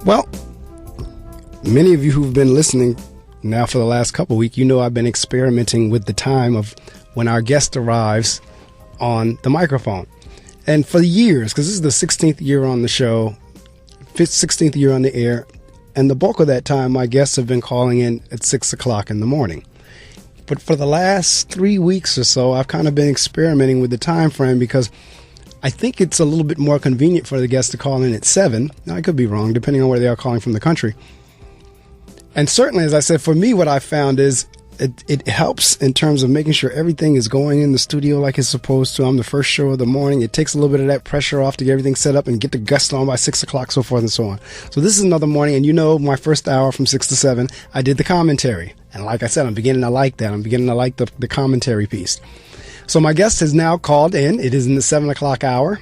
Well, many of you who've been listening now for the last couple of weeks, you know I've been experimenting with the time of when our guest arrives on the microphone. And for years, because this is the 16th year on the show, 16th year on the air, and the bulk of that time, my guests have been calling in at 6 o'clock in the morning. But for the last 3 weeks or so, I've kind of been experimenting with the time frame because I think it's a little bit more convenient for the guests to call in at 7. Now, I could be wrong, depending on where they are calling from the country. And certainly, as I said, for me, what I found is it helps in terms of making sure everything is going in the studio like it's supposed to. I'm the first show of the morning. It takes a little bit of that pressure off to get everything set up and get the guests on by 6 o'clock, so forth and so on. So this is another morning, and you know my first hour from 6 to 7, I did the commentary. And like I said, I'm beginning to like that. I'm beginning to like the commentary piece. So my guest has now called in. It is in the 7 o'clock hour.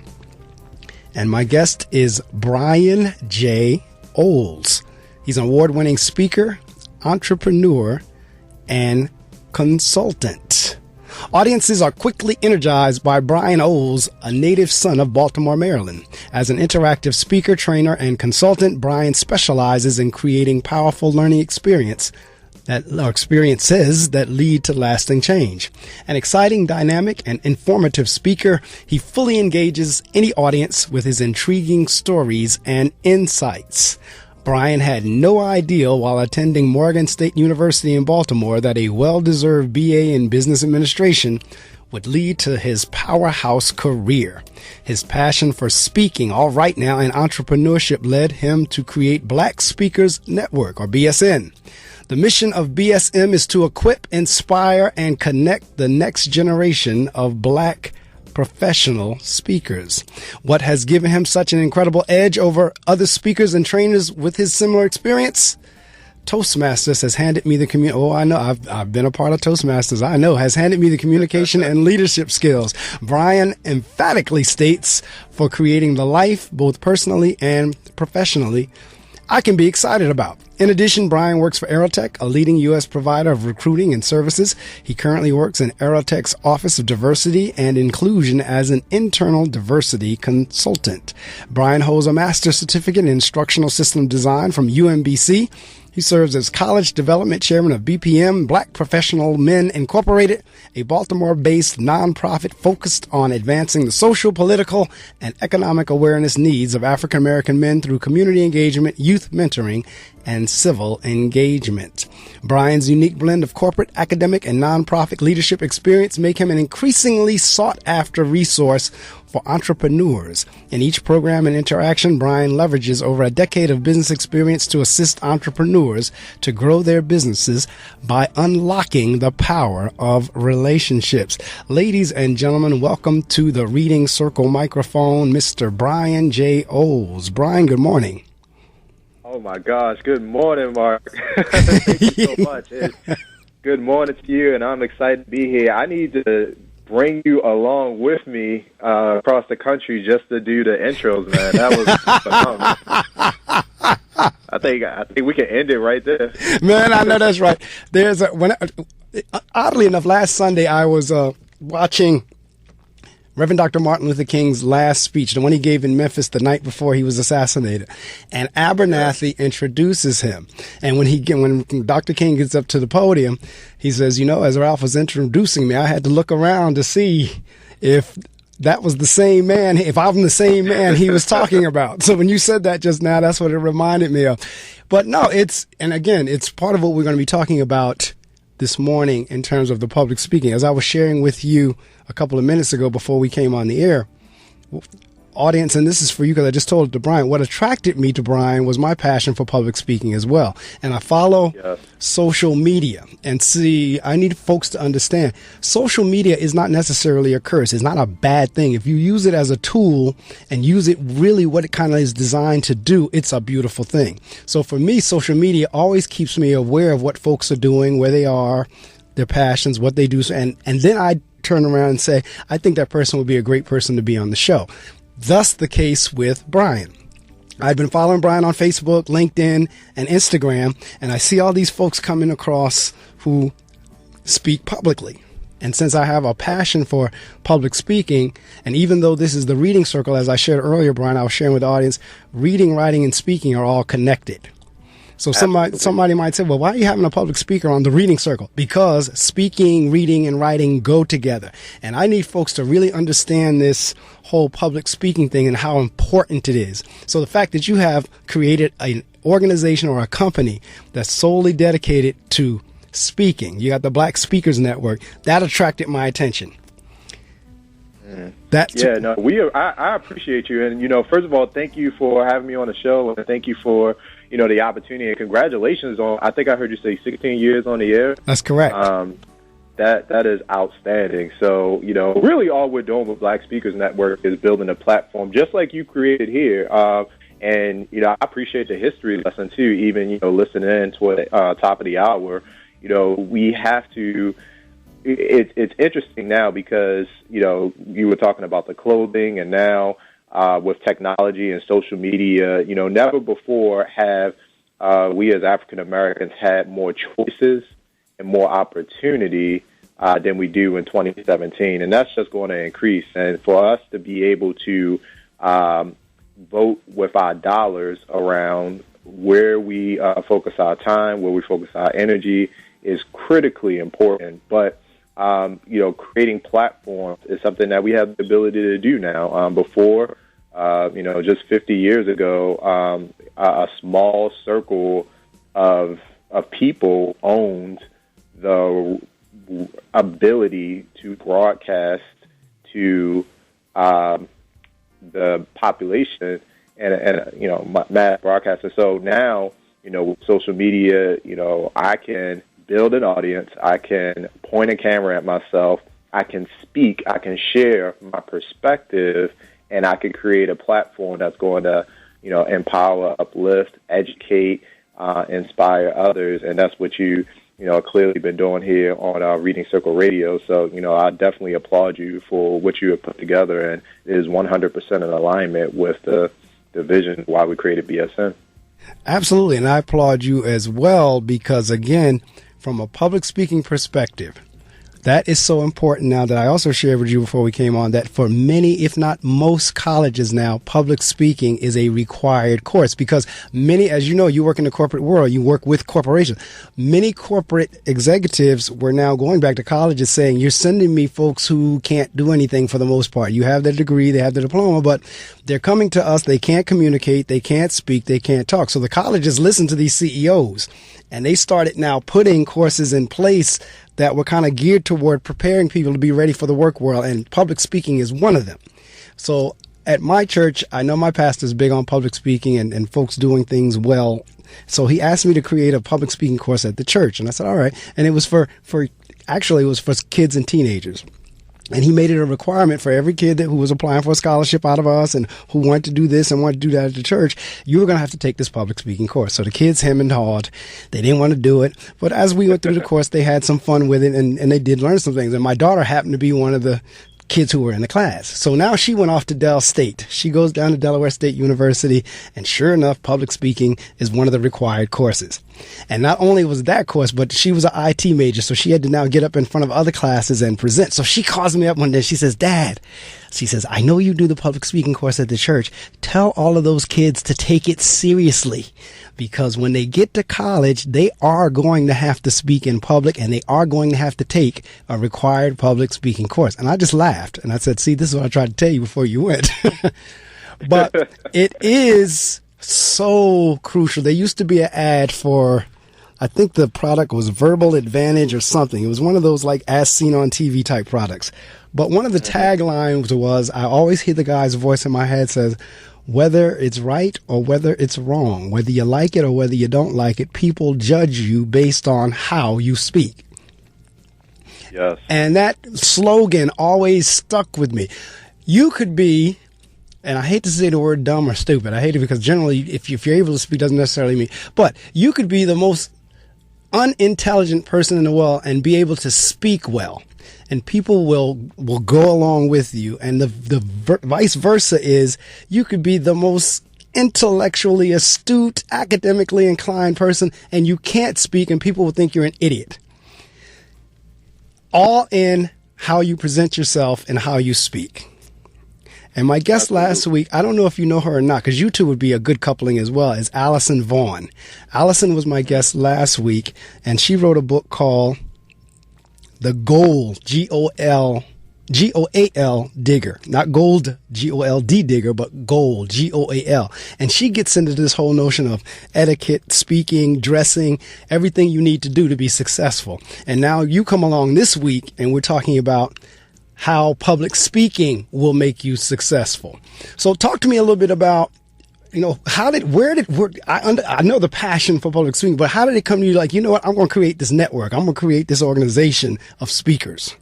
And my guest is Brian J. Olds. He's an award-winning speaker, entrepreneur, and consultant. Audiences are quickly energized by Brian Olds, a native son of Baltimore, Maryland. As an interactive speaker, trainer, and consultant, Brian specializes in creating powerful learning experiences that lead to lasting change. An exciting, dynamic, and informative speaker, he fully engages any audience with his intriguing stories and insights. Brian had no idea while attending Morgan State University in Baltimore that a well-deserved BA in business administration would lead to his powerhouse career. His passion for speaking, all right now, and entrepreneurship led him to create Black Speakers Network, or BSN. The mission of BSM is to equip, inspire, and connect the next generation of Black professional speakers. What has given him such an incredible edge over other speakers and trainers with his similar experience? Toastmasters has handed me the I know. I've been a part of Toastmasters. I know. Has handed me the communication and leadership skills. Brian emphatically states, for creating the life, both personally and professionally, I can be excited about. In addition, Brian works for Aerotech, a leading U.S. provider of recruiting and services. He currently works in Aerotech's Office of Diversity and Inclusion as an internal diversity consultant. Brian holds a master's certificate in instructional system design from UMBC. He serves as college development chairman of BPM, Black Professional Men Incorporated, a Baltimore-based nonprofit focused on advancing the social, political, and economic awareness needs of African American men through community engagement, youth mentoring, and civil engagement. Brian's unique blend of corporate, academic, and nonprofit leadership experience make him an increasingly sought-after resource for entrepreneurs. In each program and interaction, Brian leverages over a decade of business experience to assist entrepreneurs to grow their businesses by unlocking the power of relationships. Ladies and gentlemen, welcome to the Reading Circle microphone, Mr. Brian J. Olds. Brian, good morning. Oh my gosh, good morning, Mark. Thank you so much. Good morning to you, and I'm excited to be here. I need to bring you along with me across the country just to do the intros, man. That was phenomenal. I think we can end it right there. Man, I know that's right. Oddly enough, last Sunday I was watching Reverend Dr. Martin Luther King's last speech, the one he gave in Memphis the night before he was assassinated. And Abernathy introduces him. And when Dr. King gets up to the podium, he says, as Ralph was introducing me, I had to look around to see if that was the same man, if I'm the same man he was talking about. So when you said that just now, that's what it reminded me of. But no, it's part of what we're going to be talking about this morning in terms of the public speaking. As I was sharing with you a couple of minutes ago before we came on the air, audience, and this is for you because I just told it to Brian, what attracted me to Brian was my passion for public speaking as well. And I follow social media and I need folks to understand social media is not necessarily a curse. It's not a bad thing. If you use it as a tool and use it really what it kind of is designed to do, it's a beautiful thing. So for me, social media always keeps me aware of what folks are doing, where they are, their passions, what they do. And then I turn around and say, I think that person would be a great person to be on the show. Thus the case with Brian. I've been following Brian on Facebook, LinkedIn, and Instagram, and I see all these folks coming across who speak publicly. And since I have a passion for public speaking, and even though this is the reading circle, as I shared earlier, Brian, I was sharing with the audience, reading, writing, and speaking are all connected. So somebody might say, well, why are you having a public speaker on the reading circle? Because speaking, reading, and writing go together. And I need folks to really understand this whole public speaking thing and how important it is. So the fact that you have created an organization or a company that's solely dedicated to speaking, you got the Black Speakers Network, that attracted my attention. I appreciate you. And, first of all, thank you for having me on the show. And thank you for, the opportunity. And congratulations on, I think I heard you say 16 years on the air. That's correct. That is outstanding. So, really all we're doing with Black Speakers Network is building a platform just like you created here. And, I appreciate the history lesson, too, even, listening in toward the top of the hour. We have to... It's interesting now because, you were talking about the clothing, and now with technology and social media, never before have we as African Americans had more choices and more opportunity than we do in 2017. And that's just going to increase. And for us to be able to vote with our dollars around where we focus our time, where we focus our energy is critically important. But creating platforms is something that we have the ability to do now. Before, just 50 years ago, a small circle of people owned the ability to broadcast to the population and mass broadcasting. So now, with social media, I can build an audience, I can point a camera at myself, I can speak, I can share my perspective, and I can create a platform that's going to, empower, uplift, educate, inspire others. And that's what you clearly been doing here on Reading Circle Radio. So, I definitely applaud you for what you have put together, and it is 100% in alignment with the vision why we created BSN. Absolutely. And I applaud you as well, because again, from a public speaking perspective, that is so important now that I also shared with you before we came on that for many, if not most colleges now, public speaking is a required course because many, as you know, you work in the corporate world, you work with corporations. Many corporate executives were now going back to colleges saying, you're sending me folks who can't do anything for the most part. You have the degree, they have the diploma, but they're coming to us. They can't communicate. They can't speak. They can't talk. So the colleges listen to these CEOs and they started now putting courses in place that were kind of geared toward preparing people to be ready for the work world, and public speaking is one of them. So at my church, I know my pastor's big on public speaking and folks doing things well. So he asked me to create a public speaking course at the church, and I said, all right. And it was for kids and teenagers. And he made it a requirement for every kid who was applying for a scholarship out of us and who wanted to do this and wanted to do that at the church, you were going to have to take this public speaking course. So the kids hemmed and hawed. They didn't want to do it. But as we went through the course, they had some fun with it and they did learn some things. And my daughter happened to be one of the kids who were in the class. So now she went off to Del State. She goes down to Delaware State University, and sure enough, public speaking is one of the required courses. And not only was that course, but she was an IT major, so she had to now get up in front of other classes and present. So she calls me up one day. She says, Dad, she says, I know you do the public speaking course at the church. Tell all of those kids to take it seriously, because when they get to college, they are going to have to speak in public and they are going to have to take a required public speaking course. And I just laughed and I said, see, this is what I tried to tell you before you went. But it is so crucial. There used to be an ad for, I think the product was Verbal Advantage or something. It was one of those like as seen on TV type products. But one of the taglines was, I always hear the guy's voice in my head says, whether it's right or whether it's wrong, whether you like it or whether you don't like it, people judge you based on how you speak. Yes. And that slogan always stuck with me. You could be, and I hate to say the word dumb or stupid. I hate it because generally if you're able to speak doesn't necessarily mean, but you could be the most unintelligent person in the world and be able to speak well. And people will go along with you. And the vice versa is you could be the most intellectually astute, academically inclined person, and you can't speak, and people will think you're an idiot. All in how you present yourself and how you speak. And my guest last week, I don't know if you know her or not, because you two would be a good coupling as well, is Allison Vaughn. Allison was my guest last week, and she wrote a book called The Goal, Goal Digger, not gold, Gold digger, but goal, Goal. And she gets into this whole notion of etiquette, speaking, dressing, everything you need to do to be successful. And now you come along this week and we're talking about how public speaking will make you successful. So talk to me a little bit about, I know the passion for public speaking, but how did it come to you like, you know what, I'm going to create this network. I'm going to create this organization of speakers.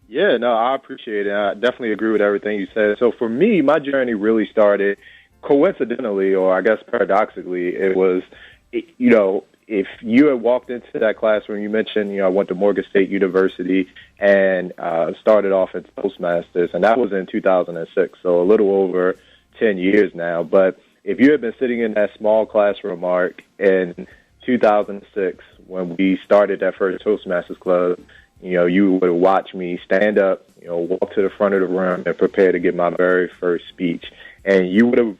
Yeah, no, I appreciate it. I definitely agree with everything you said. So for me, my journey really started coincidentally, or I guess paradoxically. It was, if you had walked into that classroom, you mentioned, I went to Morgan State University and started off at Toastmasters, and that was in 2006, so a little over 10 years now. But if you had been sitting in that small classroom, Mark, in 2006, when we started that first Toastmasters club, you would have watched me stand up, walk to the front of the room and prepare to give my very first speech. And you would have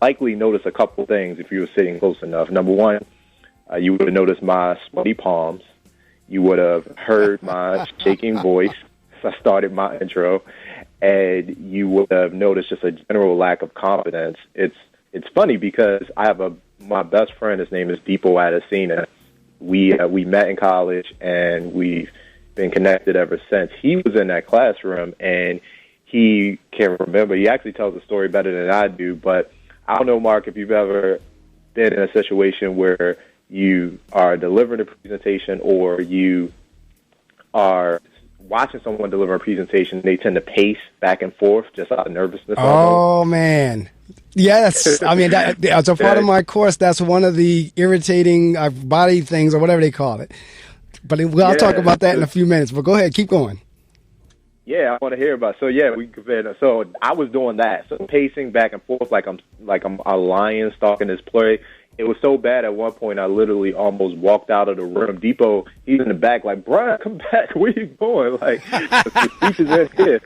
likely noticed a couple things if you were sitting close enough. Number one, you would have noticed my sweaty palms. You would have heard my shaking voice as I started my intro. And you would have noticed just a general lack of confidence. It's funny because I have my best friend, his name is Deepo Adesina. We met in college, and we've been connected ever since. He was in that classroom, and he can't remember. He actually tells the story better than I do, but I don't know, Mark, if you've ever been in a situation where you are delivering a presentation or you are watching someone deliver a presentation, they tend to pace back and forth just out of nervousness. Oh, man. Yes. I mean, as a part of my course, that's one of the irritating body things or whatever they call it. But I'll talk about that in a few minutes. But go ahead. Keep going. Yeah, I want to hear about it. So, yeah, we compared. So I was doing that. So pacing back and forth like I'm a lion stalking this prey. It was so bad at one point I literally almost walked out of the room. Depot, he's in the back like, Brian, come back. Where you going? Like, the speech is in here.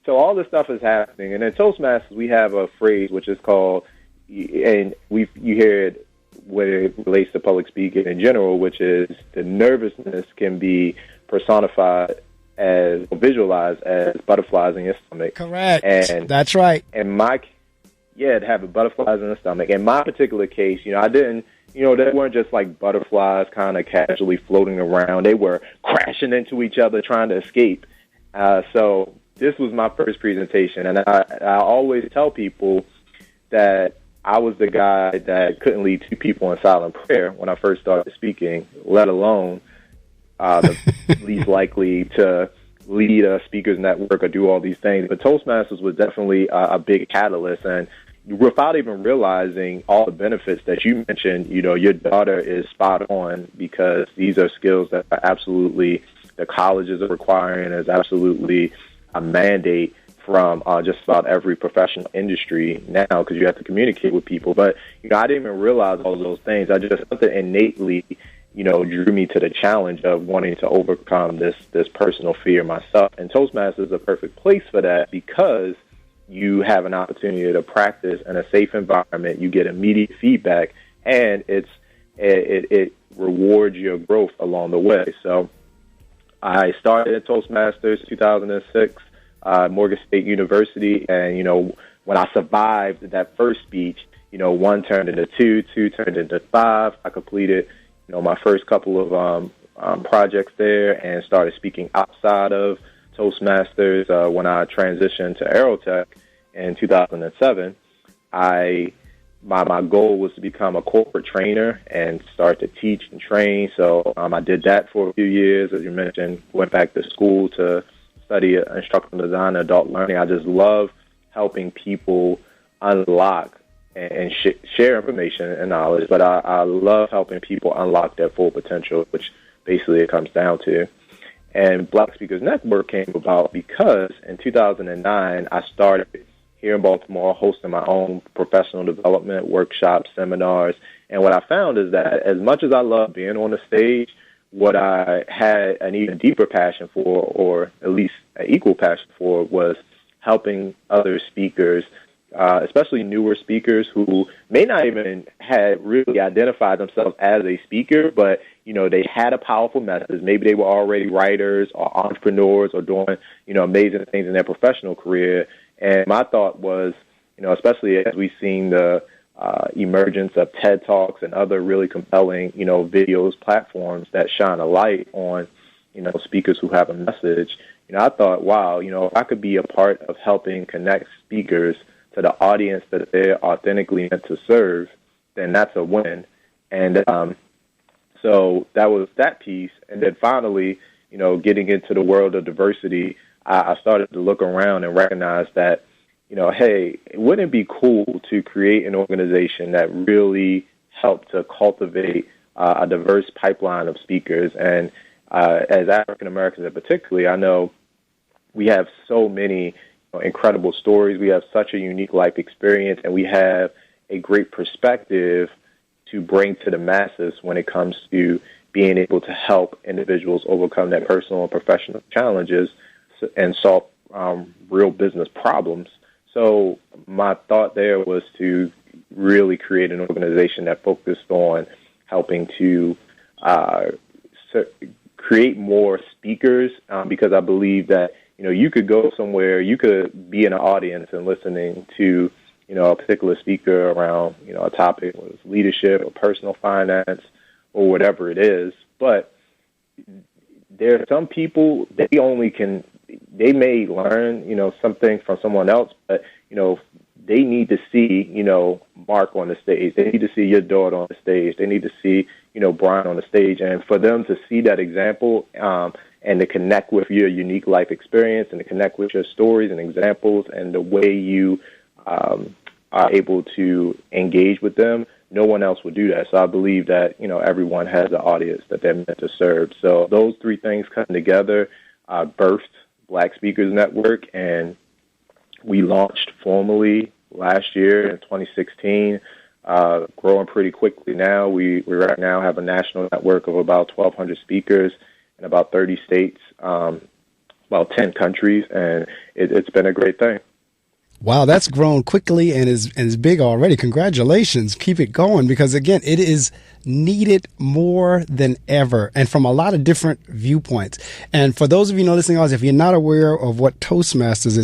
So all this stuff is happening. And in Toastmasters, we have a phrase which is called, and you hear it when it relates to public speaking in general, which is the nervousness can be personified as, or visualized as butterflies in your stomach. Correct. And that's right. And to have butterflies in the stomach. In my particular case, I didn't, they weren't just like butterflies kind of casually floating around. They were crashing into each other trying to escape. So this was my first presentation. And I always tell people that I was the guy that couldn't lead two people in silent prayer when I first started speaking, let alone the least likely to lead a speakers network or do all these things. But Toastmasters was definitely a big catalyst. And without even realizing all the benefits that you mentioned, your daughter is spot on, because these are skills that are absolutely the colleges are requiring. Is absolutely a mandate from just about every professional industry now, because you have to communicate with people. But, I didn't even realize all those things. I just something innately, drew me to the challenge of wanting to overcome this personal fear myself. And Toastmasters is a perfect place for that, because you have an opportunity to practice in a safe environment. You get immediate feedback, and it rewards your growth along the way. So I started at Toastmasters 2006, Morgan State University, and when I survived that first speech, 1 turned into 2, 2 turned into 5. I completed my first couple of projects there and started speaking outside of Toastmasters. When I transitioned to Aerotech in 2007, my goal was to become a corporate trainer and start to teach and train. So I did that for a few years. As you mentioned, went back to school to study instructional design and adult learning. I just love helping people unlock and share information and knowledge, but I love helping people unlock their full potential, which basically it comes down to. And Black Speakers Network came about because in 2009, I started here in Baltimore hosting my own professional development workshops, seminars. And what I found is that as much as I love being on the stage, what I had an even deeper passion for, or at least an equal passion for, was helping other speakers, especially newer speakers who may not even had really identified themselves as a speaker, but, they had a powerful message. Maybe they were already writers or entrepreneurs or doing, amazing things in their professional career. And my thought was, especially as we've seen the emergence of TED Talks and other really compelling, videos, platforms that shine a light on, speakers who have a message. I thought, wow, if I could be a part of helping connect speakers to the audience that they're authentically meant to serve, then that's a win. And so that was that piece. And then finally, getting into the world of diversity, I started to look around and recognize that, hey, wouldn't it be cool to create an organization that really helped to cultivate a diverse pipeline of speakers? And as African Americans in particular, I know we have so many incredible stories. We have such a unique life experience, and we have a great perspective to bring to the masses when it comes to being able to help individuals overcome their personal and professional challenges and solve real business problems. So my thought there was to really create an organization that focused on helping to create more speakers, because I believe that, you could go somewhere, you could be in an audience and listening to, a particular speaker around, a topic, whether it's leadership or personal finance or whatever it is. But there are some people, they may learn, something from someone else, but, they need to see, Mark on the stage. They need to see your daughter on the stage. They need to see, Brian on the stage. And for them to see that example and to connect with your unique life experience and to connect with your stories and examples and the way you are able to engage with them, no one else would do that. So I believe that, everyone has an audience that they're meant to serve. So those three things come together, birthed Black Speakers Network, and we launched formally last year in 2016, growing pretty quickly now. We right now have a national network of about 1,200 speakers in about 30 states, about 10 countries, and it's been a great thing. Wow, that's grown quickly and is big already. Congratulations. Keep it going, because, again, it is needed more than ever, and from a lot of different viewpoints. And for those of you listening, if you're not aware of what Toastmasters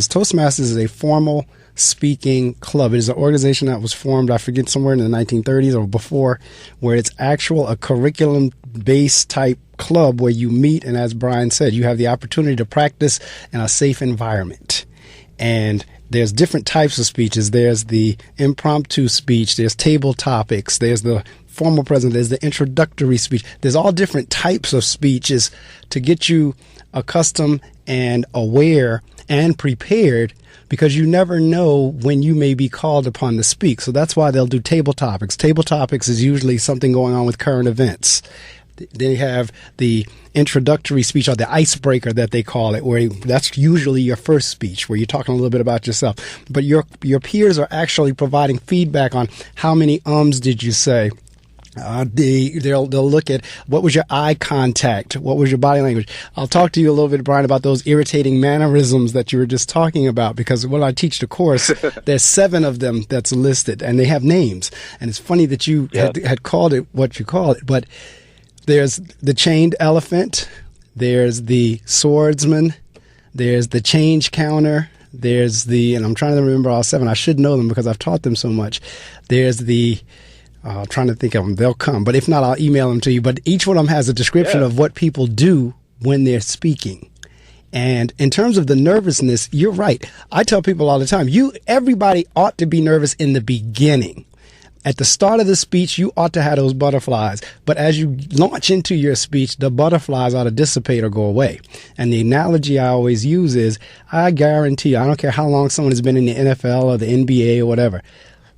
is a formal speaking club. It is an organization that was formed, I forget, somewhere in the 1930s or before, where it's a curriculum-based type club where you meet, and as Brian said, you have the opportunity to practice in a safe environment. And there's different types of speeches. There's the impromptu speech. There's table topics. There's the formal present. There's the introductory speech. There's all different types of speeches to get you accustomed and aware and prepared, because you never know when you may be called upon to speak. So that's why they'll do table topics. Table topics is usually something going on with current events. They have the introductory speech, or the icebreaker that they call it, where that's usually your first speech, where you're talking a little bit about yourself. But your peers are actually providing feedback on how many did you say. They'll look at what was your eye contact, what was your body language. I'll talk to you a little bit, Brian, about those irritating mannerisms that you were just talking about, because when I teach the course, there's 7 of them that's listed, and they have names. And it's funny that you had called it what you called it, but there's the chained elephant, there's the swordsman, there's the change counter, there's and I'm trying to remember all 7. I should know them because I've taught them so much. There's trying to think of them. They'll come. But if not, I'll email them to you. But each one of them has a description of what people do when they're speaking. And in terms of the nervousness, you're right. I tell people all the time, everybody ought to be nervous in the beginning. At the start of the speech, you ought to have those butterflies. But as you launch into your speech, the butterflies ought to dissipate or go away. And the analogy I always use is, I guarantee you, I don't care how long someone has been in the NFL or the NBA or whatever,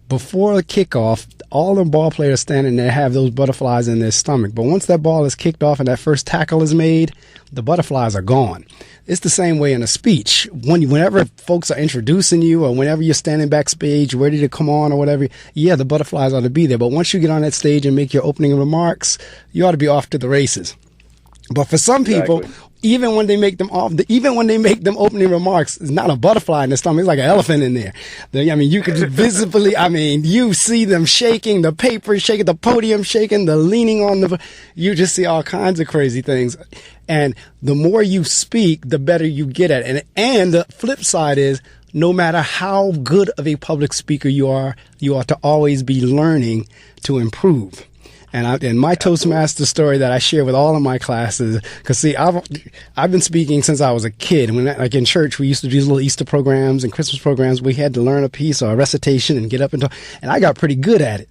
before the kickoff, all the ball players standing there have those butterflies in their stomach. But once that ball is kicked off and that first tackle is made, the butterflies are gone. It's the same way in a speech. Whenever folks are introducing you, or whenever you're standing backstage ready to come on or whatever, the butterflies ought to be there. But once you get on that stage and make your opening remarks, you ought to be off to the races. But for some people, even when they make them opening remarks, it's not a butterfly in their stomach. It's like an elephant in there. You could visibly, you see them shaking, the paper shaking, the podium shaking, the leaning on you just see all kinds of crazy things. And the more you speak, the better you get at it. And the flip side is, no matter how good of a public speaker you ought to always be learning to improve. And my Toastmaster story that I share with all of my classes, because see, I've been speaking since I was a kid. When like in church, we used to do these little Easter programs and Christmas programs. We had to learn a piece or a recitation and get up and talk, and I got pretty good at it.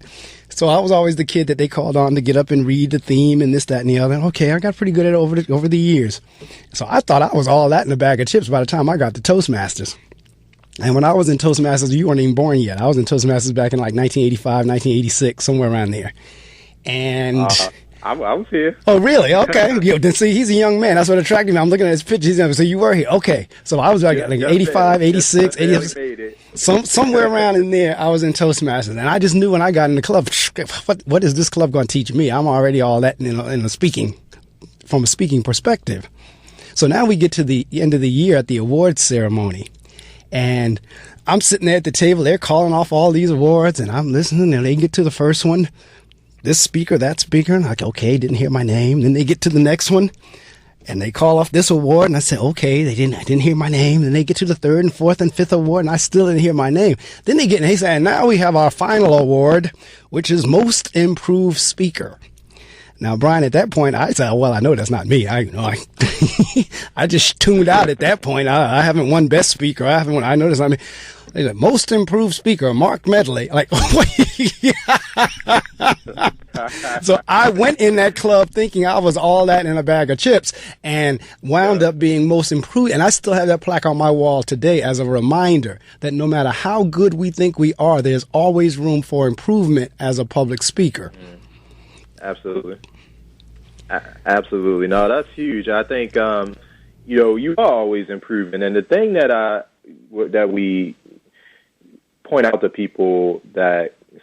So I was always the kid that they called on to get up and read the theme and this, that, and the other. Okay, I got pretty good at it over the years. So I thought I was all that in a bag of chips by the time I got to Toastmasters. And when I was in Toastmasters, you weren't even born yet. I was in Toastmasters back in like 1985, 1986, somewhere around there. And I was here. Oh, really? Okay. Then see, he's a young man. That's what attracted me. I'm looking at his pictures. So you were here. Okay. So I was like 85, 86, 87. Somewhere around in there, I was in Toastmasters. And I just knew when I got in the club, what is this club going to teach me? I'm already all that from a speaking perspective. So now we get to the end of the year at the awards ceremony. And I'm sitting there at the table. They're calling off all these awards. And I'm listening. And they get to the first one. This speaker, that speaker, and I'm like, okay, didn't hear my name. Then they get to the next one, and they call off this award, and I said, okay, I didn't hear my name. Then they get to the third and fourth and fifth award, and I still didn't hear my name. Then they say, and now we have our final award, which is Most Improved Speaker. Now, Brian, at that point, I said, well, I know that's not me. I just tuned out at that point. I haven't won Best Speaker. I know that's not me. They said, Most Improved Speaker, Marc Medley. Like, so I went in that club thinking I was all that in a bag of chips and wound up being most improved. And I still have that plaque on my wall today as a reminder that no matter how good we think we are, there's always room for improvement as a public speaker. Absolutely. Absolutely. No, that's huge. I think, you are always improving. And the thing that we point out to people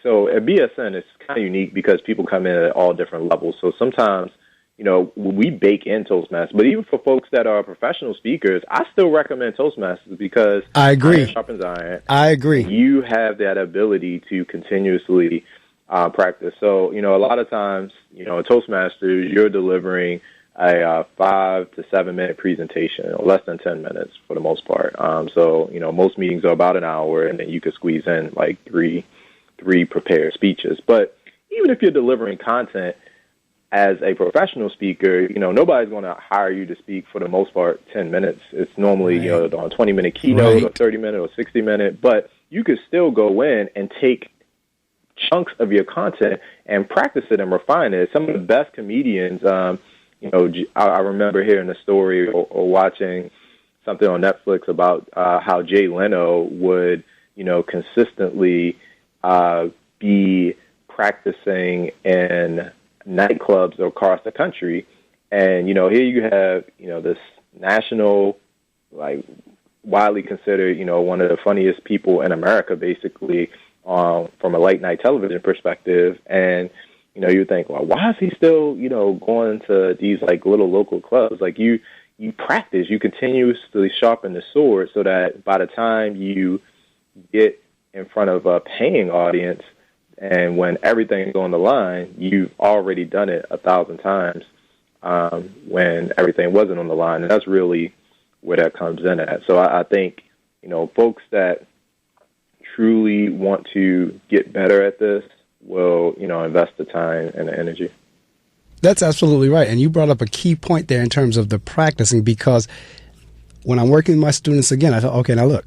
so at BSN, it's kind of unique because people come in at all different levels. So sometimes, we bake in Toastmasters, but even for folks that are professional speakers, I still recommend Toastmasters because I agree. Iron sharpens iron. I agree. You have that ability to continuously practice. So, a lot of times, in Toastmasters, you're delivering a 5 to 7 minute presentation, or less than 10 minutes for the most part. So, most meetings are about an hour, and then you could squeeze in like three prepared speeches. But even if you're delivering content as a professional speaker, nobody's going to hire you to speak for the most part 10 minutes. It's normally, on a 20-minute keynote or 30-minute or 60-minute, but you could still go in and take chunks of your content and practice it and refine it. Some of the best comedians, I remember hearing a story or watching something on Netflix about how Jay Leno would, consistently be practicing in nightclubs across the country. And, here you have, this national, like, widely considered, one of the funniest people in America, basically, from a late night television perspective. And, you think, well, why is he still, going to these like little local clubs? Like you practice, you continuously sharpen the sword so that by the time you get in front of a paying audience and when everything's on the line, you've already done it 1,000 times when everything wasn't on the line. And that's really where that comes in at. So I think, folks that truly want to get better at this will, invest the time and the energy. That's absolutely right. And you brought up a key point there in terms of the practicing, because when I'm working with my students again, I thought, okay, now look,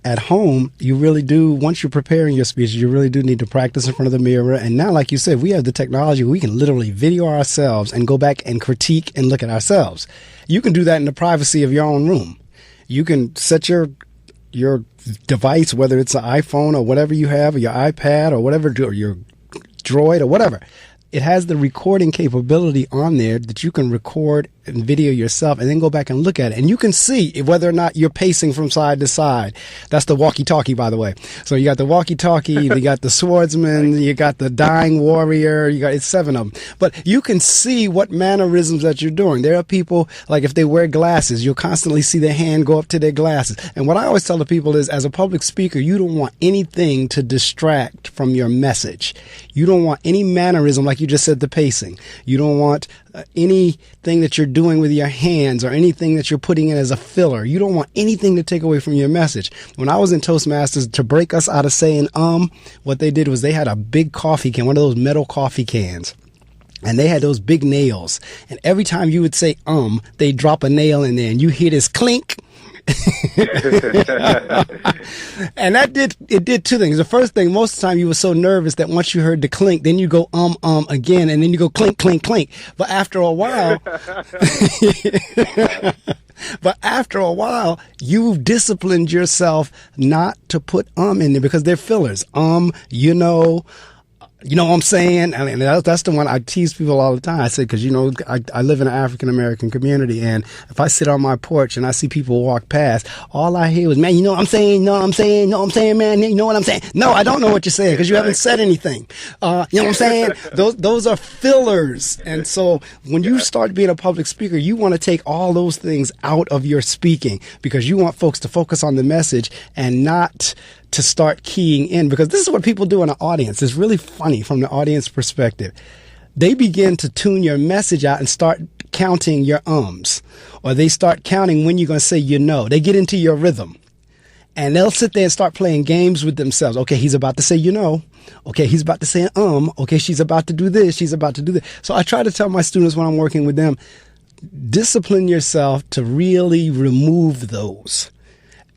at home, you really do, once you're preparing your speech, you really do need to practice in front of the mirror. And now, like you said, we have the technology, we can literally video ourselves and go back and critique and look at ourselves. You can do that in the privacy of your own room. You can set your device, whether it's an iPhone or whatever you have, or your iPad or whatever, or your Droid or whatever. It has the recording capability on there that you can record and video yourself and then go back and look at it. And you can see whether or not you're pacing from side to side. That's the walkie-talkie, by the way. So you got the walkie-talkie, you got the swordsman, you got the dying warrior, it's 7 of them. But you can see what mannerisms that you're doing. There are people, like if they wear glasses, you'll constantly see their hand go up to their glasses. And what I always tell the people is, as a public speaker, you don't want anything to distract from your message. You don't want any mannerism, like you just said, the pacing. You don't want anything that you're doing with your hands or anything that you're putting in as a filler. You don't want anything to take away from your message. When I was in Toastmasters, to break us out of saying what they did was they had a big coffee can, one of those metal coffee cans. And they had those big nails. And every time you would say they'd drop a nail in there and you hear this clink. And it did 2 things. The first thing, most of the time you were so nervous that once you heard the clink, then you go again, and then you go clink, clink, clink. But after a while, you've disciplined yourself not to put in there because they're fillers. You know what I'm saying? I mean, that's the one I tease people all the time. I say, because, I live in an African-American community, and if I sit on my porch and I see people walk past, all I hear is, man, you know what I'm saying? No, I'm saying, no, I'm saying, man, you know what I'm saying? No, I don't know what you're saying because you haven't said anything. You know what I'm saying? Those are fillers. And so when you start being a public speaker, you want to take all those things out of your speaking because you want folks to focus on the message and not to start keying in, because this is what people do in an audience. It's really funny from the audience perspective. They begin to tune your message out and start counting your or they start counting when you're going to say, they get into your rhythm and they'll sit there and start playing games with themselves. Okay, he's about to say, okay, he's about to say, okay, she's about to do this. She's about to do this. So I try to tell my students when I'm working with them, discipline yourself to really remove those.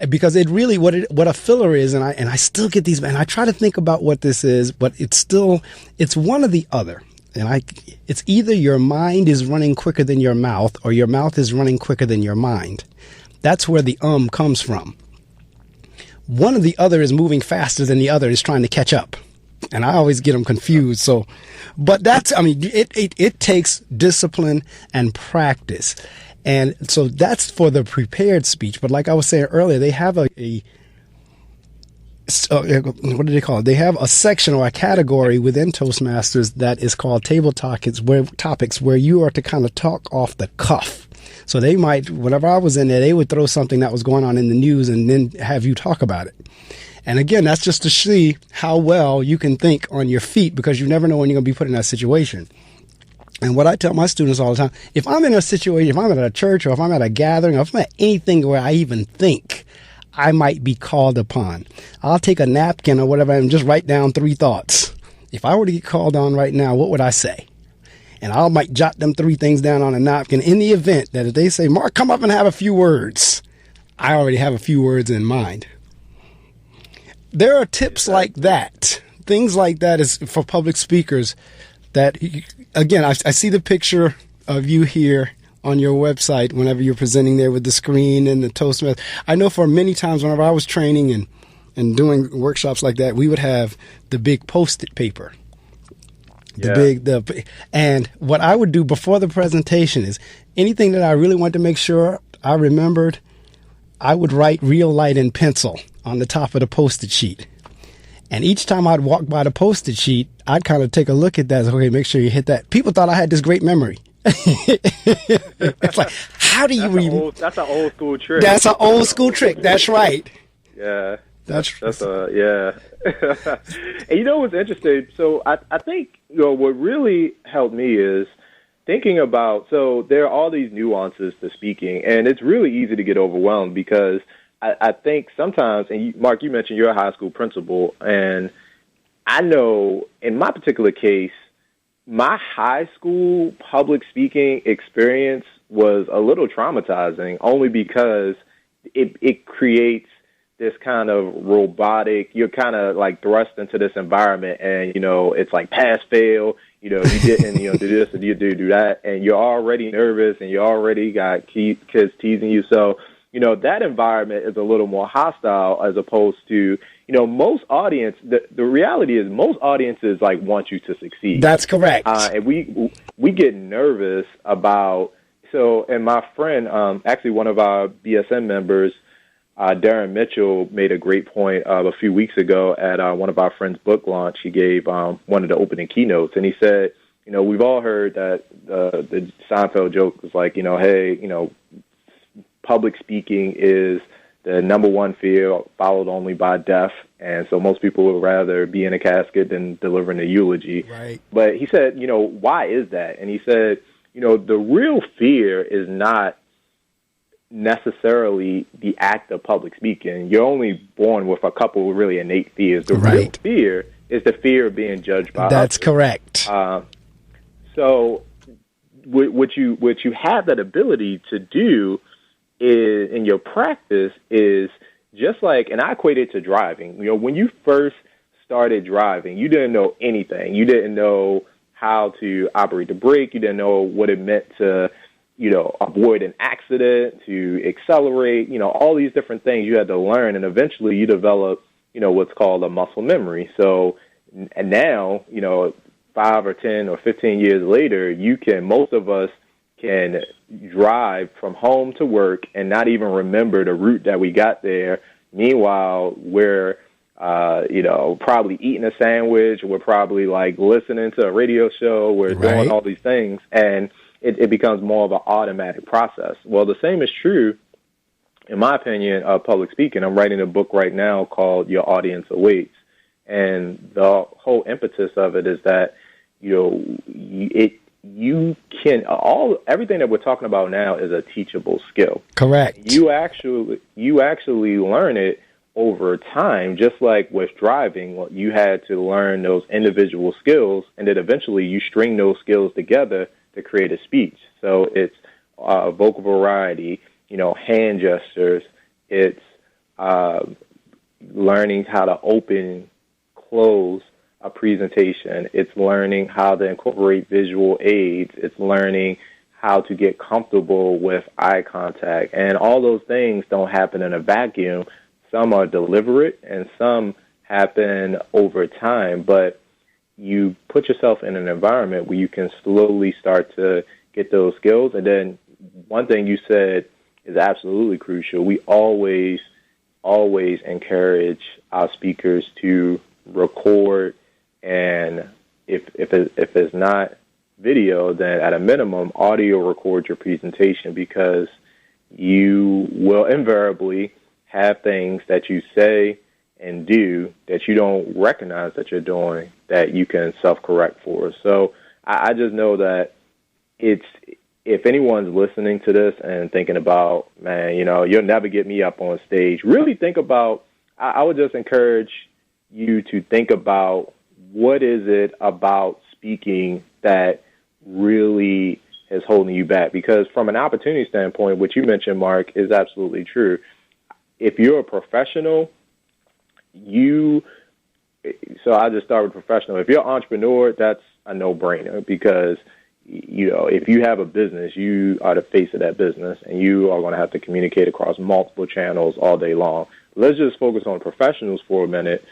Because it really, what a filler is, and I still get these, and I try to think about what this is, but it's one or the other. And it's either your mind is running quicker than your mouth, or your mouth is running quicker than your mind. That's where the comes from. One or the other is moving faster than the other is trying to catch up. And I always get them confused. So, but it takes discipline and practice. And so that's for the prepared speech. But like I was saying earlier, they have what do they call it? They have a section or a category within Toastmasters that is called table topics, where you are to kind of talk off the cuff. So they might, whenever I was in there, they would throw something that was going on in the news and then have you talk about it. And again, that's just to see how well you can think on your feet, because you never know when you're going to be put in that situation. And what I tell my students all the time, if I'm in a situation, if I'm at a church or if I'm at a gathering or if I'm at anything where I even think I might be called upon, I'll take a napkin or whatever and just write down 3 thoughts. If I were to get called on right now, what would I say? And I might jot them 3 things down on a napkin in the event that if they say, Mark, come up and have a few words, I already have a few words in mind. There are tips like that. Things like that is for public speakers that, again, I see the picture of you here on your website whenever you're presenting there with the screen and the Toastmasters. I know for many times whenever I was training and doing workshops like that, we would have the big Post-it paper. And what I would do before the presentation is anything that I really wanted to make sure I remembered, I would write real light in pencil on the top of the Post-it sheet. And each time I'd walk by the Post-it sheet, I'd kind of take a look at that. Okay, make sure you hit that. People thought I had this great memory. It's like, how do you read? That's an old school trick. That's an old school trick. That's right. Yeah. Yeah. And you know what's interesting? So I think what really helped me is thinking about, so there are all these nuances to speaking, and it's really easy to get overwhelmed because I think sometimes, and Mark, you mentioned you're a high school principal, and I know in my particular case, my high school public speaking experience was a little traumatizing only because it creates this kind of robotic, you're kind of like thrust into this environment and, it's like pass, fail, you didn't, do this and you do that, and you're already nervous and you already got kids teasing you. So, that environment is a little more hostile as opposed to, most audience, the reality is most audiences like want you to succeed. That's correct. And we get nervous about So, and my friend, actually one of our BSN members, Darren Mitchell, made a great point a few weeks ago at one of our friends' book launch. He gave one of the opening keynotes, and he said, we've all heard that the Seinfeld joke was like, hey, public speaking is the number one fear, followed only by death. And so most people would rather be in a casket than delivering a eulogy. Right. But he said, why is that? And he said, the real fear is not necessarily the act of public speaking. You're only born with a couple of really innate fears. The real fear is the fear of being judged by That's others. Correct. So what you have that ability to do is, in your practice, is just like, and I equate it to driving. When you first started driving, you didn't know anything. You didn't know how to operate the brake. You didn't know what it meant to, avoid an accident, to accelerate, all these different things you had to learn. And eventually you develop, what's called a muscle memory. So, and now, 5 or 10 or 15 years later, most of us can drive from home to work and not even remember the route that we got there. Meanwhile, we're, probably eating a sandwich. We're probably listening to a radio show. We're doing all these things, and it becomes more of an automatic process. Well, the same is true, in my opinion, of public speaking. I'm writing a book right now called Your Audience Awaits. And the whole impetus of it is that, everything that we're talking about now is a teachable skill. Correct. You actually learn it over time, just like with driving. You had to learn those individual skills, and then eventually you string those skills together to create a speech. So it's vocal variety, hand gestures. It's learning how to open, close a presentation. It's learning how to incorporate visual aids. It's learning how to get comfortable with eye contact. And all those things don't happen in a vacuum. Some are deliberate and some happen over time, but you put yourself in an environment where you can slowly start to get those skills. And then one thing you said is absolutely crucial. We always encourage our speakers to record, and if it's not video, then at a minimum, audio record your presentation, because you will invariably have things that you say and do that you don't recognize that you're doing that you can self-correct for. So I just know that if anyone's listening to this and thinking about, man, you'll never get me up on stage, really think about, I would just encourage you to think about, what is it about speaking that really is holding you back? Because from an opportunity standpoint, what you mentioned, Mark, is absolutely true. If you're a professional, so I just start with professional. If you're an entrepreneur, that's a no-brainer, because, if you have a business, you are the face of that business, and you are going to have to communicate across multiple channels all day long. Let's just focus on professionals for a minute.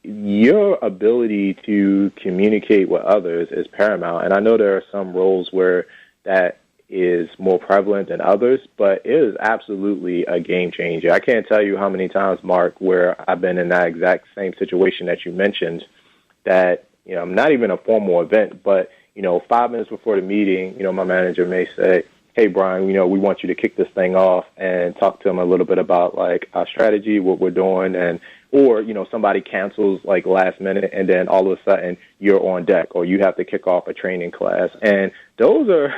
Your ability to communicate with others is paramount. And I know there are some roles where that is more prevalent than others, but it is absolutely a game changer. I can't tell you how many times, Mark, where I've been in that exact same situation that you mentioned, that, not even a formal event, but, 5 minutes before the meeting, my manager may say, hey, Brian, we want you to kick this thing off, and talk to them a little bit about our strategy, what we're doing, or somebody cancels last minute, and then all of a sudden you're on deck, or you have to kick off a training class. And those are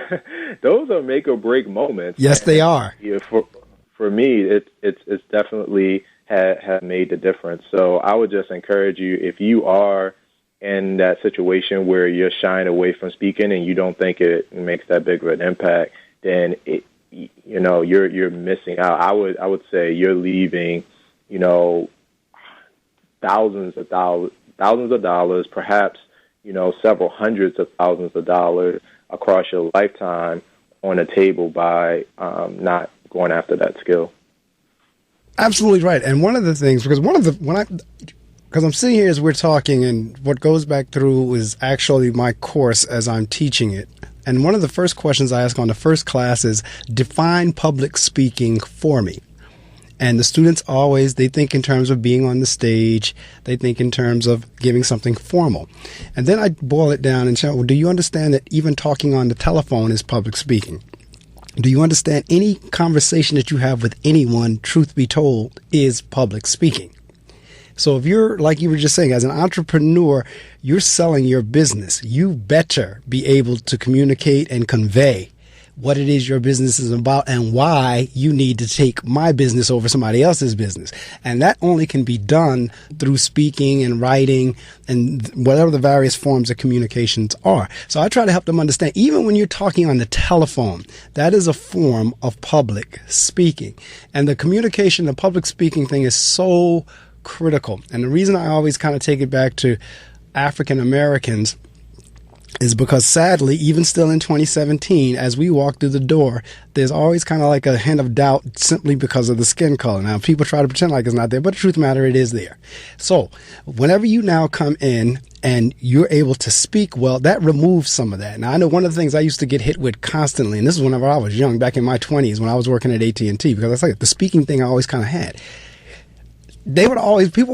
make or break moments. Yes, they are. For me, it's definitely have made the difference. So I would just encourage you, if you are in that situation where you're shying away from speaking and you don't think it makes that big of an impact, then you're missing out. I would say you're leaving, thousands of dollars, perhaps, several hundreds of thousands of dollars across your lifetime on the table by not going after that skill. Absolutely right. And one of the things, because I'm sitting here as we're talking, and what goes back through is actually my course as I'm teaching it. And one of the first questions I ask on the first class is, define public speaking for me. And the students always, they think in terms of being on the stage. They think in terms of giving something formal. And then I boil it down and say, well, do you understand that even talking on the telephone is public speaking? Do you understand any conversation that you have with anyone, truth be told, is public speaking? So if you're, like you were just saying, as an entrepreneur, you're selling your business, you better be able to communicate and convey what it is your business is about and why you need to take my business over somebody else's business. And that only can be done through speaking and writing and whatever the various forms of communications are. So I try to help them understand, even when you're talking on the telephone, that is a form of public speaking. And the communication, the public speaking thing is so critical. And the reason I always kind of take it back to African Americans is because, sadly, even still in 2017, as we walk through the door, there's always kind of like a hint of doubt simply because of the skin color. Now, people try to pretend like it's not there, but the truth of the matter, it is there. So whenever you now come in and you're able to speak well, that removes some of that. Now, I know one of the things I used to get hit with constantly, and this is whenever I was young, back in my 20s when I was working at AT&T, because I like the speaking thing I always kind of had. People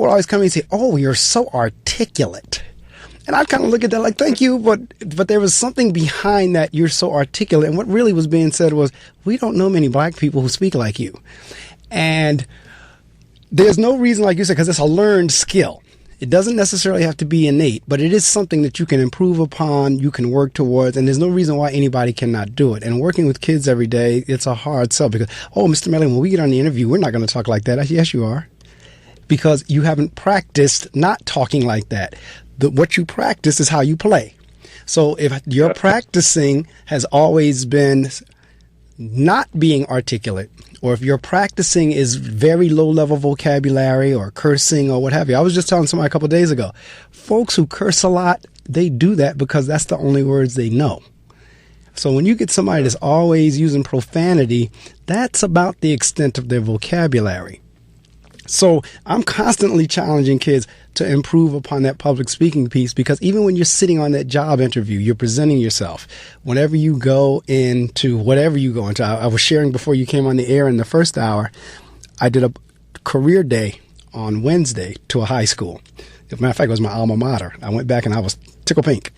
would always come in and say, "Oh, you're so articulate." And I'd kind of look at that like, thank you, but there was something behind that, "you're so articulate." And what really was being said was, we don't know many black people who speak like you. And there's no reason, like you said, because it's a learned skill. It doesn't necessarily have to be innate, but it is something that you can improve upon, you can work towards, and there's no reason why anybody cannot do it. And working with kids every day, it's a hard sell because, "Oh, Mr. Medley, when we get on the interview, we're not going to talk like that." Yes, you are. Because you haven't practiced not talking like that. What you practice is how you play. So if your practicing has always been not being articulate, or if your practicing is very low-level vocabulary or cursing or what have you. I was just telling somebody a couple of days ago, folks who curse a lot, they do that because that's the only words they know. So when you get somebody that's always using profanity, that's about the extent of their vocabulary. So I'm constantly challenging kids to improve upon that public speaking piece, because even when you're sitting on that job interview, you're presenting yourself. Whenever you go into whatever you go into, I was sharing before you came on the air in the first hour, I did a career day on Wednesday to a high school. As a matter of fact, it was my alma mater. I went back and I was tickle pink.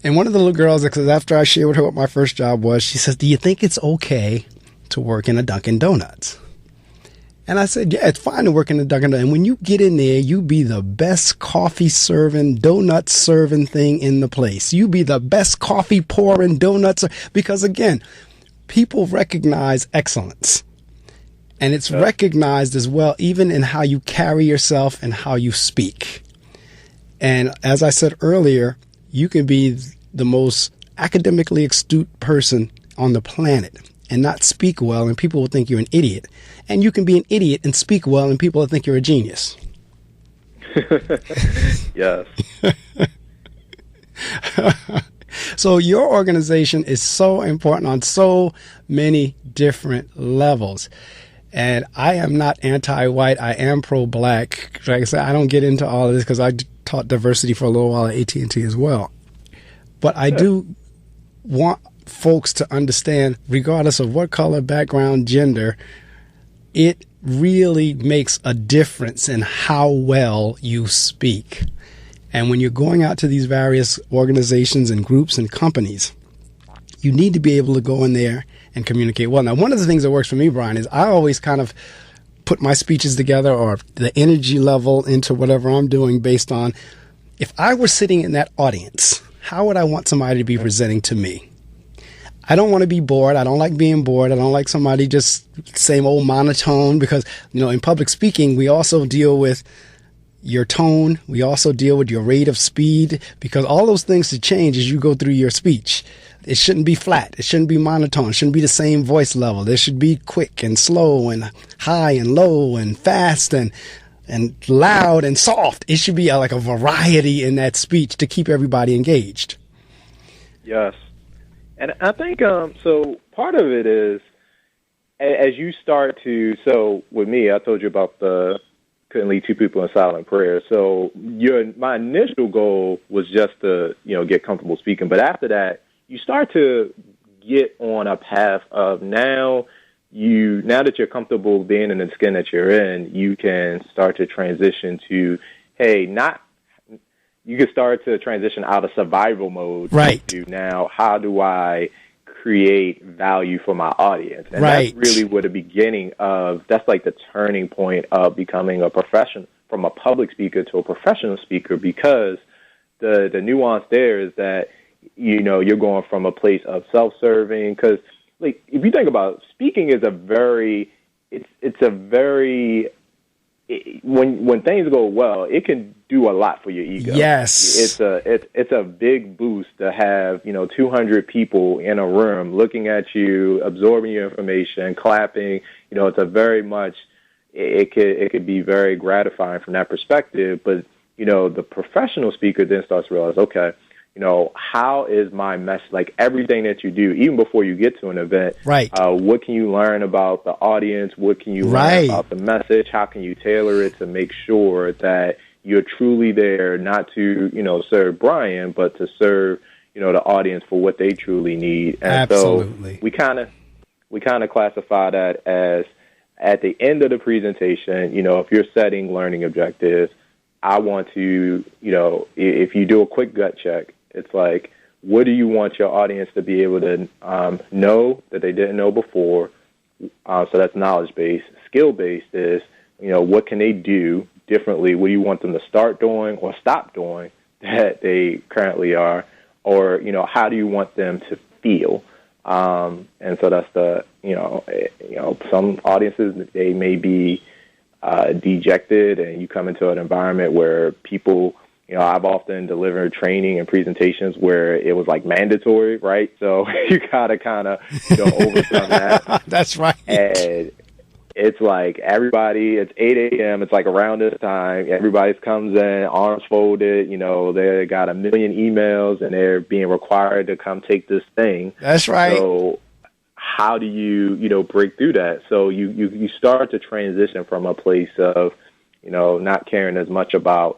And one of the little girls, because after I shared with her what my first job was, she says, "Do you think it's okay to work in a Dunkin' Donuts?" And I said, "Yeah, it's fine to work in a Dunkin' Donuts. And when you get in there, you be the best coffee serving, donut serving thing in the place. You be the best coffee pouring donuts." Because again, people recognize excellence. And it's recognized as well, even in how you carry yourself and how you speak. And as I said earlier, you can be the most academically astute person on the planet and not speak well, and people will think you're an idiot. And you can be an idiot and speak well, and people will think you're a genius. Yes. So your organization is so important on so many different levels. And I am not anti-white. I am pro-black. Like I said, I don't get into all of this because I taught diversity for a little while at AT&T as well. But I do want folks to understand, regardless of what color, background, gender, it really makes a difference in how well you speak. And when you're going out to these various organizations and groups and companies, you need to be able to go in there and communicate well. Now, one of the things that works for me, Brian, is I always kind of put my speeches together, or the energy level into whatever I'm doing, based on, if I were sitting in that audience, how would I want somebody to be presenting to me? I don't want to be bored. I don't like being bored. I don't like somebody just same old monotone, because, in public speaking, we also deal with your tone. We also deal with your rate of speed, because all those things should change as you go through your speech. It shouldn't be flat. It shouldn't be monotone. It shouldn't be the same voice level. There should be quick and slow and high and low and fast and loud and soft. It should be like a variety in that speech to keep everybody engaged. Yes. And I think, so part of it is, as you start to, so with me, I told you about the couldn't lead two people in silent prayer. So my initial goal was just to, get comfortable speaking. But after that, you start to get on a path of now that you're comfortable being in the skin that you're in, you can start to transition to, you can start to transition out of survival mode to now, how do I create value for my audience? And that's really what the beginning of, that's like the turning point of becoming a professional, from a public speaker to a professional speaker, because the nuance there is that, you're going from a place of self-serving, because like, if you think about it, speaking is when things go well, it can do a lot for your ego. Yes. It's a big boost to have, 200 people in a room looking at you, absorbing your information, clapping. It's a very much, it could be very gratifying from that perspective. But, the professional speaker then starts to realize, okay, how is my message, like everything that you do, even before you get to an event, what can you learn about the audience? What can you learn about the message? How can you tailor it to make sure that you're truly there, not to, serve Brian, but to serve, the audience for what they truly need? And Absolutely. So we kind of classify that as, at the end of the presentation, if you're setting learning objectives, I want to, if you do a quick gut check, it's like, what do you want your audience to be able to know that they didn't know before? So that's knowledge-based. Skill-based is, what can they do differently? What do you want them to start doing or stop doing that they currently are? Or, how do you want them to feel? And so that's the, some audiences, they may be dejected, and you come into an environment where people, I've often delivered training and presentations where it was like mandatory, right? So you gotta kind of, overcome that. That's right. And it's like everybody, it's 8 a.m., it's like around this time, everybody comes in, arms folded, they got a million emails and they're being required to come take this thing. That's right. So how do you, break through that? So you start to transition from a place of, not caring as much about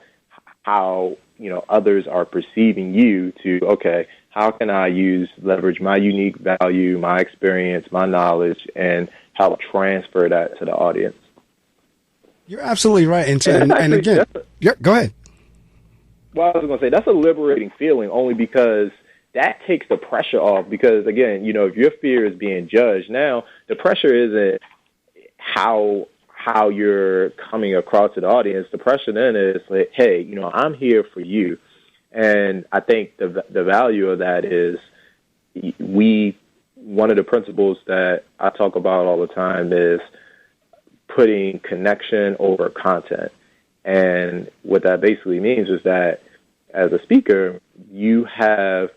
how, others are perceiving you to, okay, how can I leverage my unique value, my experience, my knowledge, and help transfer that to the audience? You're absolutely right. And again, go ahead. Well, I was going to say, that's a liberating feeling, only because that takes the pressure off. Because, again, if your fear is being judged, now the pressure isn't how you're coming across to the audience. The pressure then is like, hey, I'm here for you. And I think the value of that is one of the principles that I talk about all the time is putting connection over content. And what that basically means is that as a speaker, you have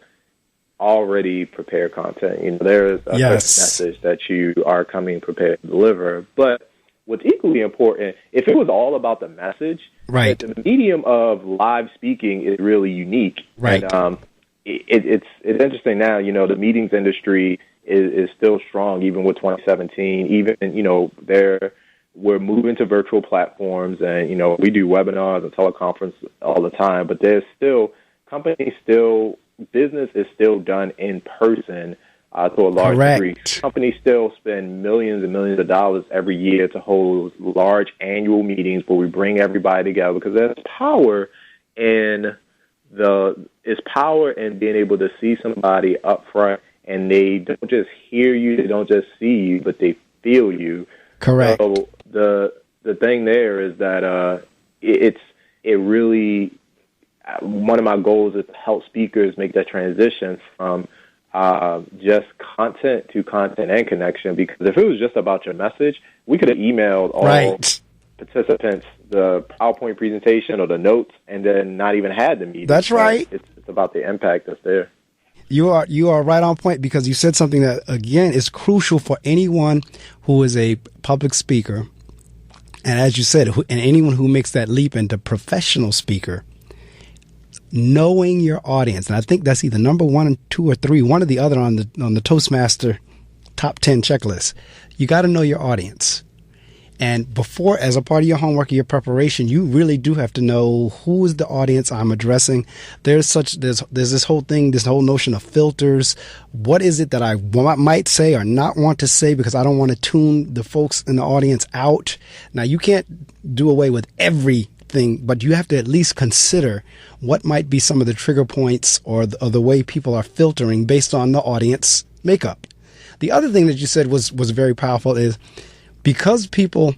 already prepared content. There is a message that you are coming prepared to deliver. But what's equally important, if it was all about the message, the medium of live speaking is really unique. Right. And it's interesting now, the meetings industry is still strong, even with 2017. Even, we're moving to virtual platforms, and, we do webinars and teleconference all the time, but there's still, business is still done in person to a large degree. Companies still spend millions and millions of dollars every year to hold large annual meetings where we bring everybody together, because there's power in being able to see somebody up front, and they don't just hear you, they don't just see you, but they feel you. Correct. So the thing there is that it really, one of my goals is to help speakers make that transition from just content to content and connection. Because if it was just about your message, we could have emailed all participants the PowerPoint presentation or the notes and then not even had the meeting. That's right. It's about the impact that's there. You are right on point, because you said something that, again, is crucial for anyone who is a public speaker. And as you said, and anyone who makes that leap into professional speaker, knowing your audience. And I think that's either number 1, 2, or 3, one or the other on the Toastmaster top 10 checklist. You got to know your audience. And before, as a part of your homework or your preparation, you really do have to know who is the audience I'm addressing. There's this whole thing, this whole notion of filters. What is it that I might say or not want to say because I don't want to tune the folks in the audience out? Now, you can't do away with everything, but you have to at least consider what might be some of the trigger points or the way people are filtering based on the audience makeup. The other thing that you said was very powerful is, because people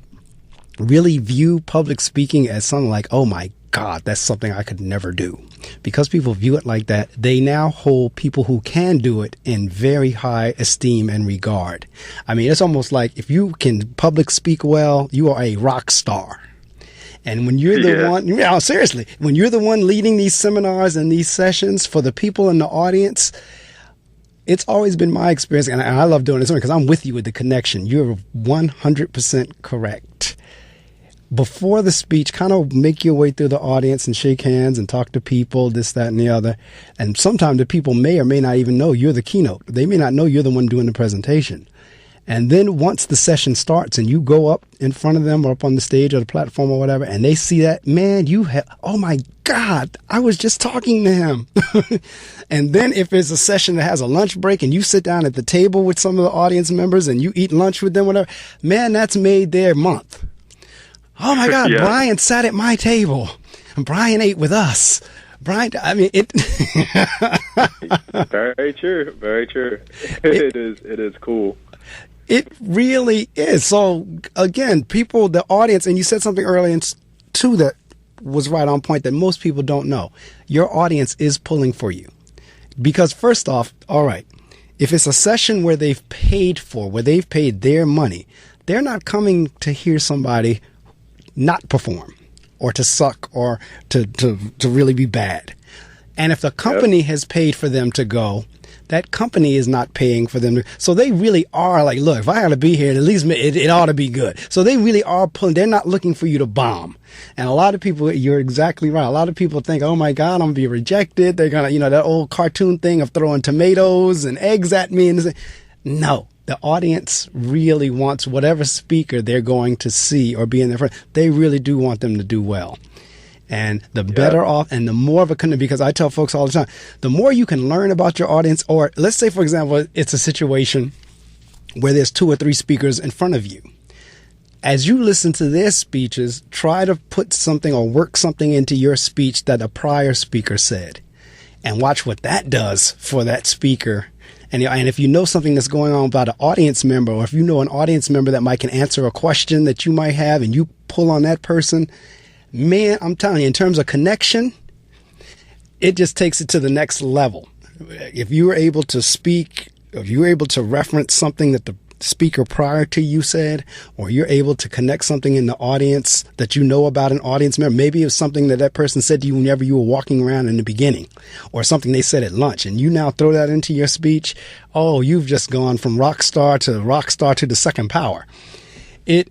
really view public speaking as something like, oh my God, that's something I could never do. Because people view it like that, they now hold people who can do it in very high esteem and regard. I mean, it's almost like if you can public speak well, you are a rock star. And when you're the one, seriously, when you're the one leading these seminars and these sessions for the people in the audience, it's always been my experience, and I love doing this because I'm with you with the connection. You're 100% correct. Before the speech, kind of make your way through the audience and shake hands and talk to people, this, that, and the other. And sometimes the people may or may not even know you're the keynote. They may not know you're the one doing the presentation. And then once the session starts and you go up in front of them or up on the stage or the platform or whatever, and they see that, man, oh my God, I was just talking to him. And then if it's a session that has a lunch break and you sit down at the table with some of the audience members and you eat lunch with them, whatever, man, that's made their month. Oh my God, Brian sat at my table and Brian ate with us. Brian, I mean, it. Very true. Very true. It is cool. It really is. So again, the audience, and you said something earlier too that was right on point that most people don't know. Your audience is pulling for you. Because first off, all right, if it's a session where they've paid their money, they're not coming to hear somebody not perform or to suck or to really be bad. And if the company has paid for them to go, that company is not paying for them. So they really are like, look, if I got to be here, at least it ought to be good. So they really are pulling. They're not looking for you to bomb. And a lot of people, you're exactly right. A lot of people think, oh my God, I'm going to be rejected. They're going to, that old cartoon thing of throwing tomatoes and eggs at me. No, the audience really wants whatever speaker they're going to see or be in their front. They really do want them to do well. And the better off and the more of a connection, because I tell folks all the time, the more you can learn about your audience, or let's say, for example, it's a situation where there's 2 or 3 speakers in front of you. As you listen to their speeches, try to put something or work something into your speech that a prior speaker said and watch what that does for that speaker. And if you know something that's going on about an audience member, or if you know an audience member that can answer a question that you might have and you pull on that person, man, I'm telling you, in terms of connection, it just takes it to the next level. If you were able to speak, if you were able to reference something that the speaker prior to you said, or you're able to connect something in the audience that you know about an audience member, maybe it was something that person said to you whenever you were walking around in the beginning, or something they said at lunch, and you now throw that into your speech, oh, you've just gone from rock star to the second power. It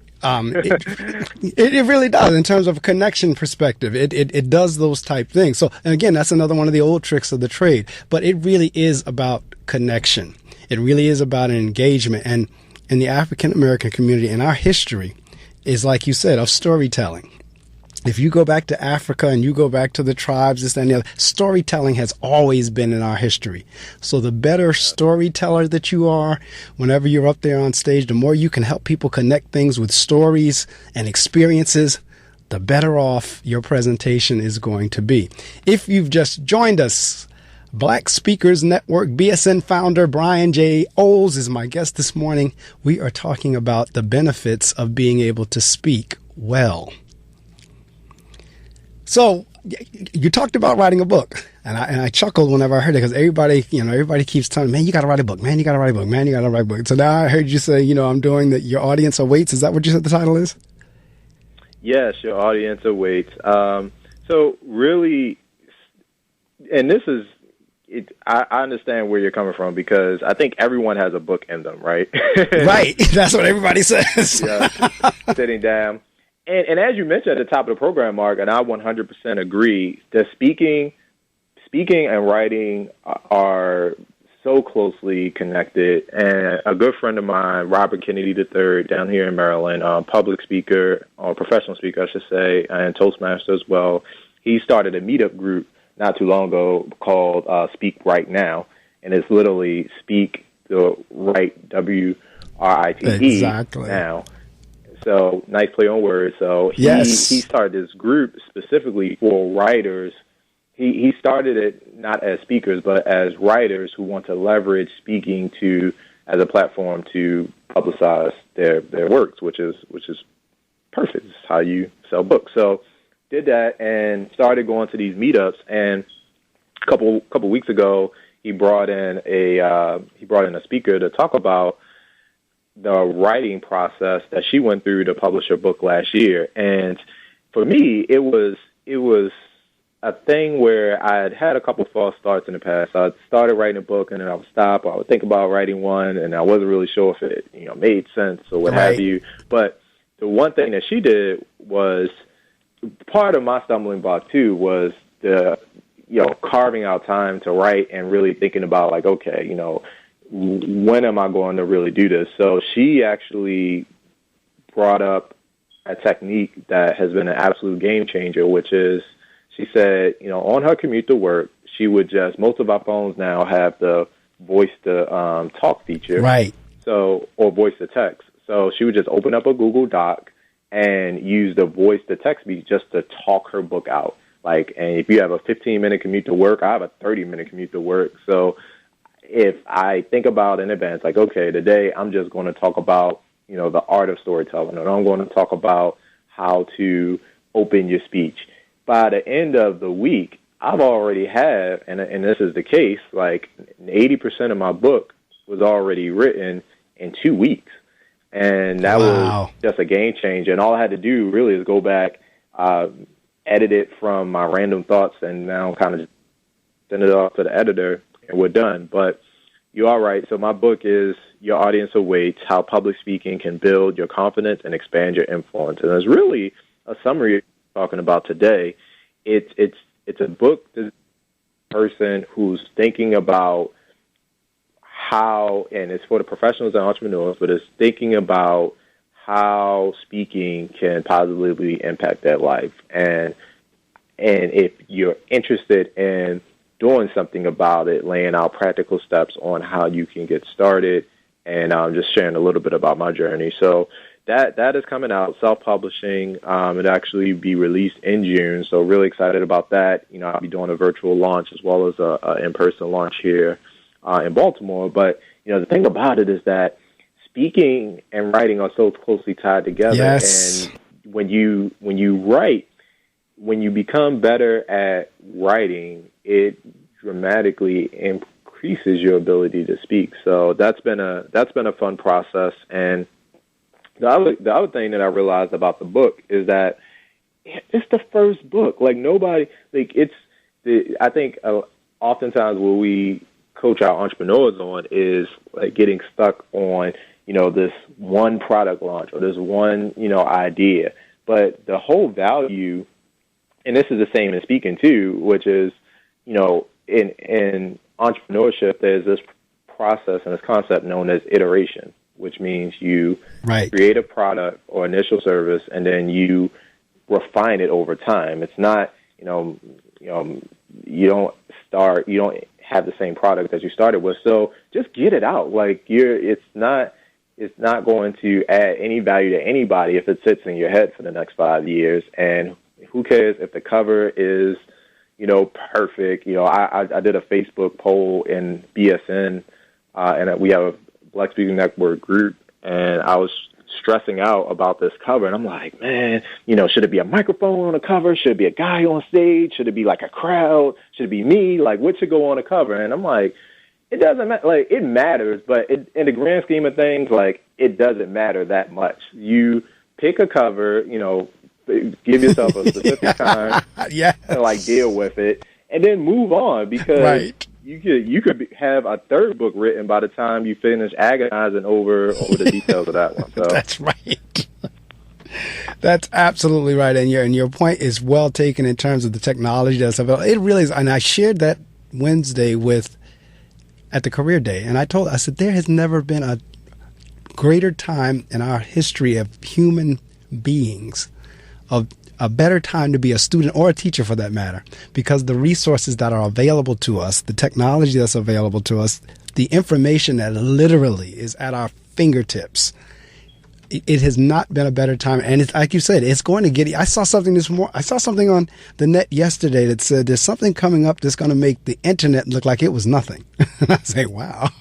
really does in terms of a connection perspective. It does those type things. So, and again, that's another one of the old tricks of the trade, but it really is about connection. It really is about an engagement. And in the African American community, in our history is, like you said, of storytelling. If you go back to Africa and you go back to the tribes, this, that, and the other, storytelling has always been in our history. So the better storyteller that you are, whenever you're up there on stage, the more you can help people connect things with stories and experiences, the better off your presentation is going to be. If you've just joined us, Black Speakers Network BSN founder Brian J. Oles is my guest this morning. We are talking about the benefits of being able to speak well. So you talked about writing a book, and I chuckled whenever I heard it, because everybody keeps telling me, man, you got to write a book, man, you got to write a book, man, you got to write a book. So now I heard you say, I'm doing that. Your audience awaits. Is that what you said the title is? Yes, your audience awaits. So really, and this is, I understand where you're coming from, because I think everyone has a book in them, right? Right. That's what everybody says. Yeah, sitting down. And as you mentioned at the top of the program, Mark, and I 100% agree, that speaking and writing are so closely connected. And a good friend of mine, Robert Kennedy III, down here in Maryland, public speaker, or professional speaker, I should say, and Toastmaster as well. He started a meetup group not too long ago called Speak Right Now, and it's literally Speak the Right, W-R-I-T-E, exactly. now. So nice play on words. So he started this group specifically for writers. He started it not as speakers, but as writers who want to leverage speaking as a platform to publicize their works, which is perfect. It's how you sell books. So did that and started going to these meetups. And a couple weeks ago, he brought in a speaker to talk about the writing process that she went through to publish her book last year. And for me, it was a thing where I had a couple false starts in the past. I started writing a book and then I would stop. I would think about writing one and I wasn't really sure if it made sense or what have you. But the one thing that she did was, part of my stumbling block too was the carving out time to write and really thinking about like, okay, when am I going to really do this? So she actually brought up a technique that has been an absolute game changer, which is, she said, on her commute to work, she would most of our phones now have the voice to talk feature. Right. So, or voice to text. So she would just open up a Google Doc and use the voice to text me just to talk her book out. And if you have a 15-minute commute to work, I have a 30-minute commute to work. So if I think about in advance, like, okay, today I'm just going to talk about, the art of storytelling, and I'm going to talk about how to open your speech. By the end of the week, I've already had, and this is the case, like 80% of my book was already written in 2 weeks. And that was just a game changer. And all I had to do really is go back, edit it from my random thoughts, and now kind of send it off to the editor, and we're done. But you are right. So my book is Your Audience Awaits: How Public Speaking Can Build Your Confidence and Expand Your Influence. And it's really a summary talking about today. It's a book to a person who's thinking about how, and it's for the professionals and entrepreneurs, but it's thinking about how speaking can positively impact their life. And if you're interested in doing something about it, laying out practical steps on how you can get started, and I'm just sharing a little bit about my journey. So that is coming out, self-publishing. It'll actually be released in June, so really excited about that. I'll be doing a virtual launch as well as a in-person launch here in Baltimore. But, the thing about it is that speaking and writing are so closely tied together. Yes. And when you write, when you become better at writing, it dramatically increases your ability to speak. So that's been a fun process. And the other thing that I realized about the book is that it's the first book. Like nobody, I think oftentimes what we coach our entrepreneurs on is like getting stuck on, this one product launch or this one, idea. But the whole value, and this is the same in speaking too, which is, in entrepreneurship, there's this process and this concept known as iteration, which means you create a product or initial service and then you refine it over time. It's not, you don't have the same product that you started with. So just get it out. It's not going to add any value to anybody if it sits in your head for the next 5 years. And who cares if the cover is, perfect. I did a Facebook poll in BSN, and we have a Black Speaking Network group, and I was stressing out about this cover, and I'm like, man, should it be a microphone on the cover? Should it be a guy on stage? Should it be like a crowd? Should it be me? Like, what should go on the cover? And I'm like, it doesn't matter. Like, it matters, but in the grand scheme of things, it doesn't matter that much. You pick a cover, give yourself a specific time to deal with it, and then move on, because you could have a third book written by the time you finish agonizing over the details of that one. So that's right. That's absolutely right, and your point is well taken in terms of the technology that's available. It really is, and I shared that Wednesday with at the career day, and I said, there has never been a greater time in our history of human beings, of a better time to be a student or a teacher for that matter, because the resources that are available to us, the technology that's available to us, the information that literally is at our fingertips. It has not been a better time. And it's like you said, it's going to get, I saw something on the net yesterday that said there's something coming up that's going to make the internet look like it was nothing. And I say, wow,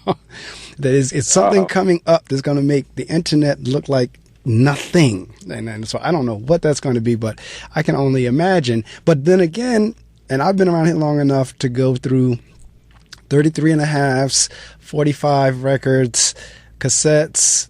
it's something coming up that's going to make the internet look like nothing. And so I don't know what that's going to be, but I can only imagine. But then again, and I've been around here long enough to go through 33 and a halves, 45 records, cassettes,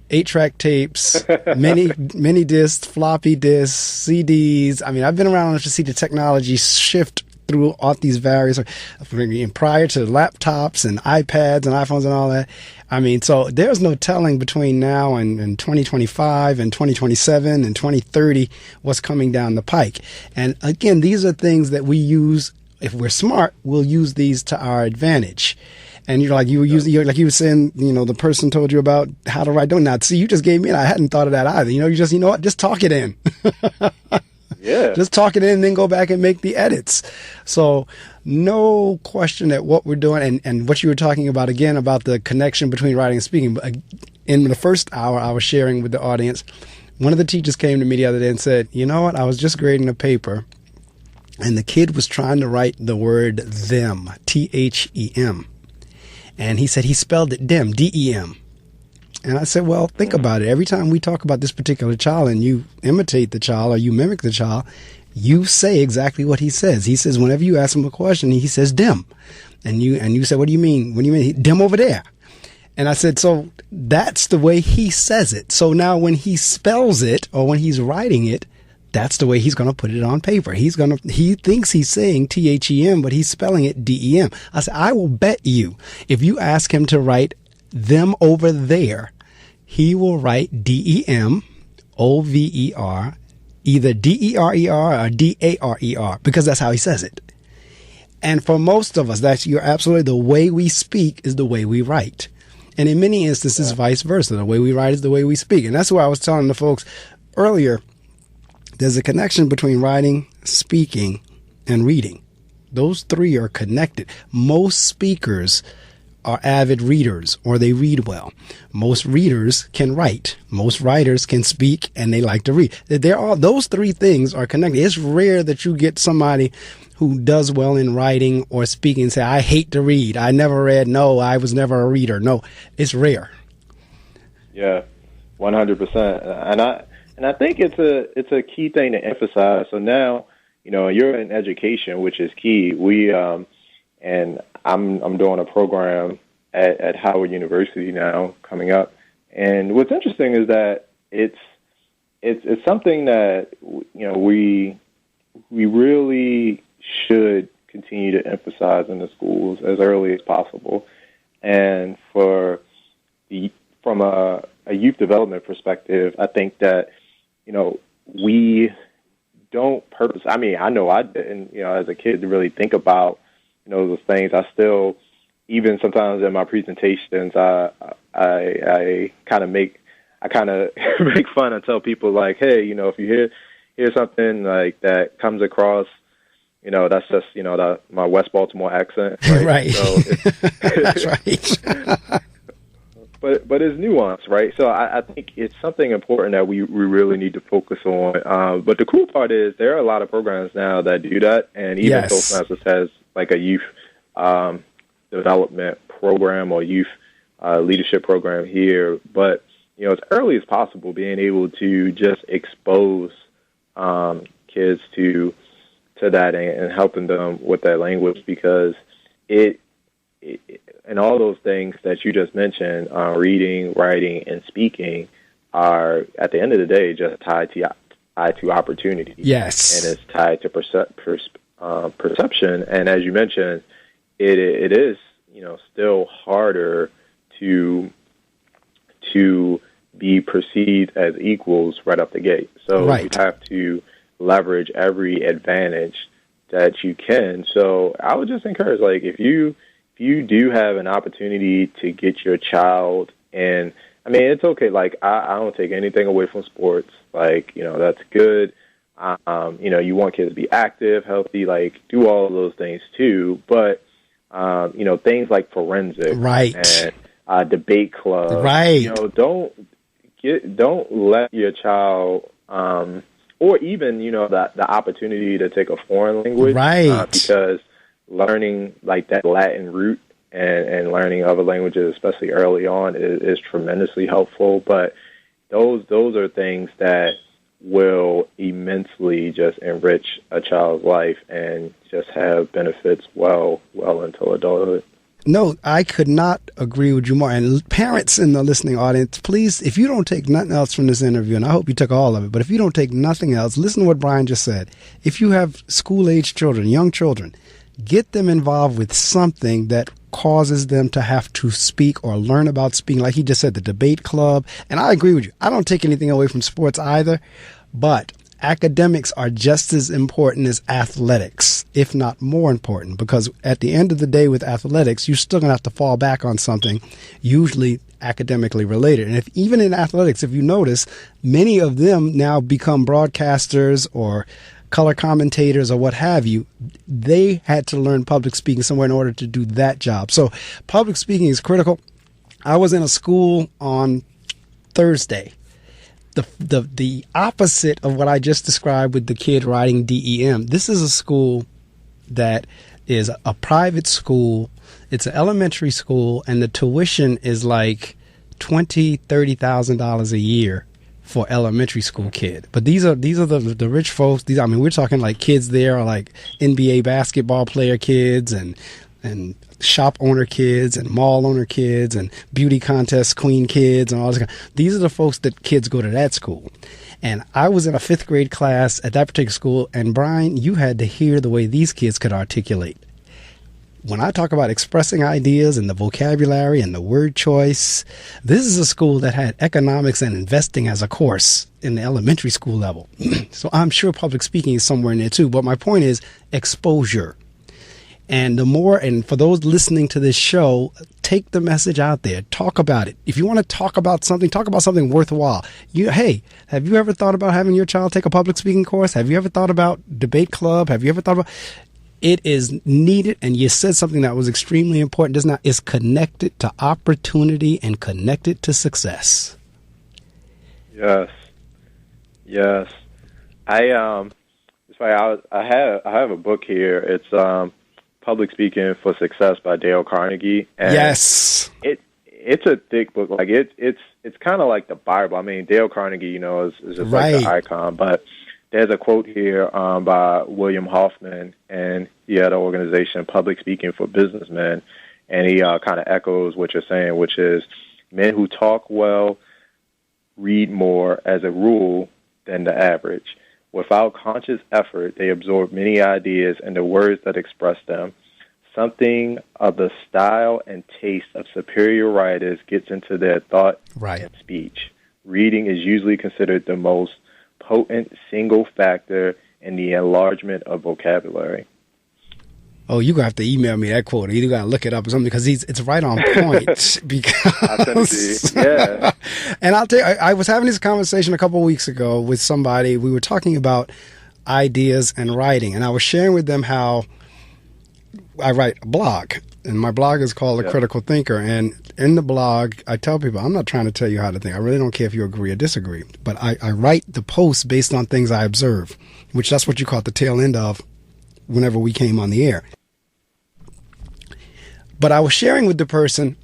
8-track tapes, mini discs, floppy discs, CDs. I mean, I've been around enough to see the technology shift through all these various, prior to laptops and iPads and iPhones and all that. I mean, so there's no telling between now and 2025 and 2027 and 2030 what's coming down the pike. And again, these are things that we use. If we're smart, we'll use these to our advantage. And you're like, you were saying, the person told you about how to write. Don't not see, you just gave me, and I hadn't thought of that either. You know what? Just talk it in. Yeah. Just talk it in and then go back and make the edits. So no question that what we're doing and what you were talking about again, about the connection between writing and speaking. But in the first hour I was sharing with the audience, one of the teachers came to me the other day and said, you know what? I was just grading a paper and the kid was trying to write the word them, THEM. And he said he spelled it dem, DEM. And I said, well, think about it. Every time we talk about this particular child and you imitate the child or you mimic the child, you say exactly what he says. He says, whenever you ask him a question, he says dem. And you said, what do you mean? What do you mean? Dem over there. And I said, so that's the way he says it. So now when he spells it or when he's writing it, that's the way he's going to put it on paper. He thinks he's saying THEM, but he's spelling it DEM. I said, I will bet you if you ask him to write them over there, he will write DEM, OVER, either DERER or DARER, because that's how he says it. And for most of us, you're absolutely, the way we speak is the way we write. And in many instances, vice versa. The way we write is the way we speak. And that's why I was telling the folks earlier, there's a connection between writing, speaking, and reading. Those three are connected. Most speakers are avid readers, or they read well. Most readers can write. Most writers can speak, and they like to read. Those three things are connected. It's rare that you get somebody who does well in writing or speaking and say, I hate to read. I never read. No, I was never a reader. No, it's rare. Yeah, 100%. And I think it's a key thing to emphasize. So now, you're in education, which is key. And I'm doing a program at Howard University now coming up. And what's interesting is that it's something that we really should continue to emphasize in the schools as early as possible. And from a youth development perspective, I think that we don't purpose. I mean, I know I didn't, as a kid, to really think about those things. I still, even sometimes in my presentations, I kind of make fun and tell people like, hey, if you hear something like that comes across, that's just my West Baltimore accent, right? Right. So that's right. But it's nuanced, right? So I think it's something important that we really need to focus on. But the cool part is there are a lot of programs now that do that, and even Toastmasters has like a youth development program or youth leadership program here. But as early as possible, being able to just expose kids to that and helping them with that language, because it and all those things that you just mentioned, reading, writing, and speaking, are at the end of the day just tied to opportunity. Yes, and it's tied to perception. And as you mentioned, it is still harder to be perceived as equals right up the gate. So you have to leverage every advantage that you can. So I would just encourage, like, if you if you do have an opportunity to get your child, and I mean, it's okay. Like, I don't take anything away from sports. Like, that's good. You want kids to be active, healthy, like do all of those things too. But, things like forensic, right, and debate club, right. Don't let your child, or even, the opportunity to take a foreign language, right, because learning like that Latin root and learning other languages, especially early on, is tremendously helpful. But those are things that will immensely just enrich a child's life and just have benefits well into adulthood. No, I could not agree with you more. And parents in the listening audience, please, if you don't take nothing else from this interview, and I hope you took all of it, but if you don't take nothing else, listen to what Brian just said. If you have school-age children, young children, get them involved with something that causes them to have to speak or learn about speaking. Like he just said, the debate club. And I agree with you. I don't take anything away from sports either, but academics are just as important as athletics, if not more important, because at the end of the day with athletics, you're still going to have to fall back on something usually academically related. And if even in athletics, if you notice, many of them now become broadcasters or color commentators or what have you. They had to learn public speaking somewhere in order to do that job. So public speaking is critical. I was in a school on Thursday. The opposite of what I just described with the kid writing DEM. This is a school that is a private school. It's an elementary school, and the tuition is like $20,000-$30,000 a year for elementary school kid. But these are the rich folks. We're talking like kids there are like NBA basketball player kids and shop owner kids and mall owner kids and beauty contest queen kids and all this. These are the folks that kids go to that school. And I was in a 5th grade class at that particular school, and Brian, you had to hear the way these kids could articulate. When I talk about expressing ideas and the vocabulary and the word choice, this is a school that had economics and investing as a course in the elementary school level. So I'm sure public speaking is somewhere in there too. But my point is exposure. And and for those listening to this show, take the message out there. Talk about it. If you want to talk about something worthwhile. Hey, have you ever thought about having your child take a public speaking course? Have you ever thought about debate club? Have you ever thought about... It is needed, and you said something that was extremely important. It's connected to opportunity and connected to success. Yes. I have a book here. It's Public Speaking for Success by Dale Carnegie. And yes. It's a thick book. Like it's kind of like the Bible. I mean, Dale Carnegie, is just right. Like the icon, but there's a quote here by William Hoffman, and he had an organization, Public Speaking for Businessmen, and he kind of echoes what you're saying, which is men who talk well read more as a rule than the average. Without conscious effort, they absorb many ideas and the words that express them. Something of the style and taste of superior writers gets into their thought and speech. Reading is usually considered the most potent single factor in the enlargement of vocabulary. Oh, you're going to have to email me that quote. You got to look it up or something because it's right on point. Because, yeah. And I'll tell you, I was having this conversation a couple of weeks ago with somebody. We were talking about ideas and writing, and I was sharing with them how I write a blog, and my blog is called The Critical Thinker. And in the blog, I tell people, I'm not trying to tell you how to think. I really don't care if you agree or disagree. But I write the posts based on things I observe, which that's what you caught the tail end of whenever we came on the air. But I was sharing with the person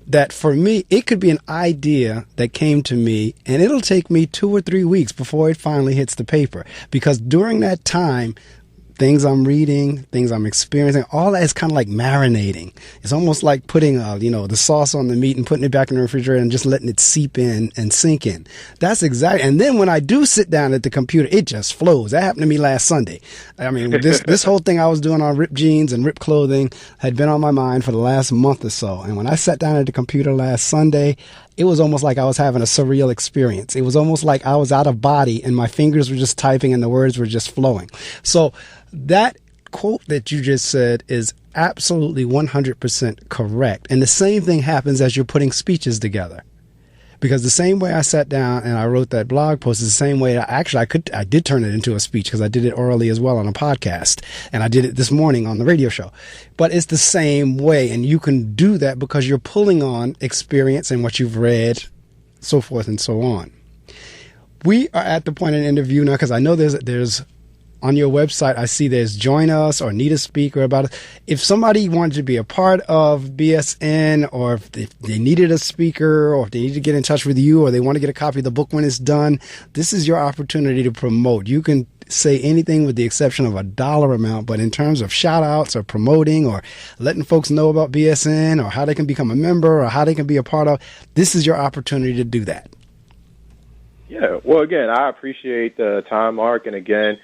that for me, it could be an idea that came to me, and it'll take me 2 or 3 weeks before it finally hits the paper. Because during that time, things I'm reading, things I'm experiencing, all that is kind of like marinating. It's almost like putting, the sauce on the meat and putting it back in the refrigerator and just letting it seep in and sink in. That's exactly. And then when I do sit down at the computer, it just flows. That happened to me last Sunday. I mean, this whole thing I was doing on ripped jeans and ripped clothing had been on my mind for the last month or so. And when I sat down at the computer last Sunday, it was almost like I was having a surreal experience. It was almost like I was out of body and my fingers were just typing and the words were just flowing. So that quote that you just said is absolutely 100% correct. And the same thing happens as you're putting speeches together. Because the same way I sat down and I wrote that blog post is the same way I did turn it into a speech, because I did it orally as well on a podcast, and I did it this morning on the radio show. But it's the same way, and you can do that because you're pulling on experience and what you've read, so forth and so on. We are at the point in the interview now, because I know there's on your website, I see there's join us or need a speaker about it. If somebody wanted to be a part of BSN, or if they needed a speaker, or if they need to get in touch with you, or they want to get a copy of the book when it's done, this is your opportunity to promote. You can say anything with the exception of a dollar amount, but in terms of shout outs or promoting or letting folks know about BSN or how they can become a member or how they can be a part of, this is your opportunity to do that. Yeah, well, again, I appreciate the time, Mark, and again,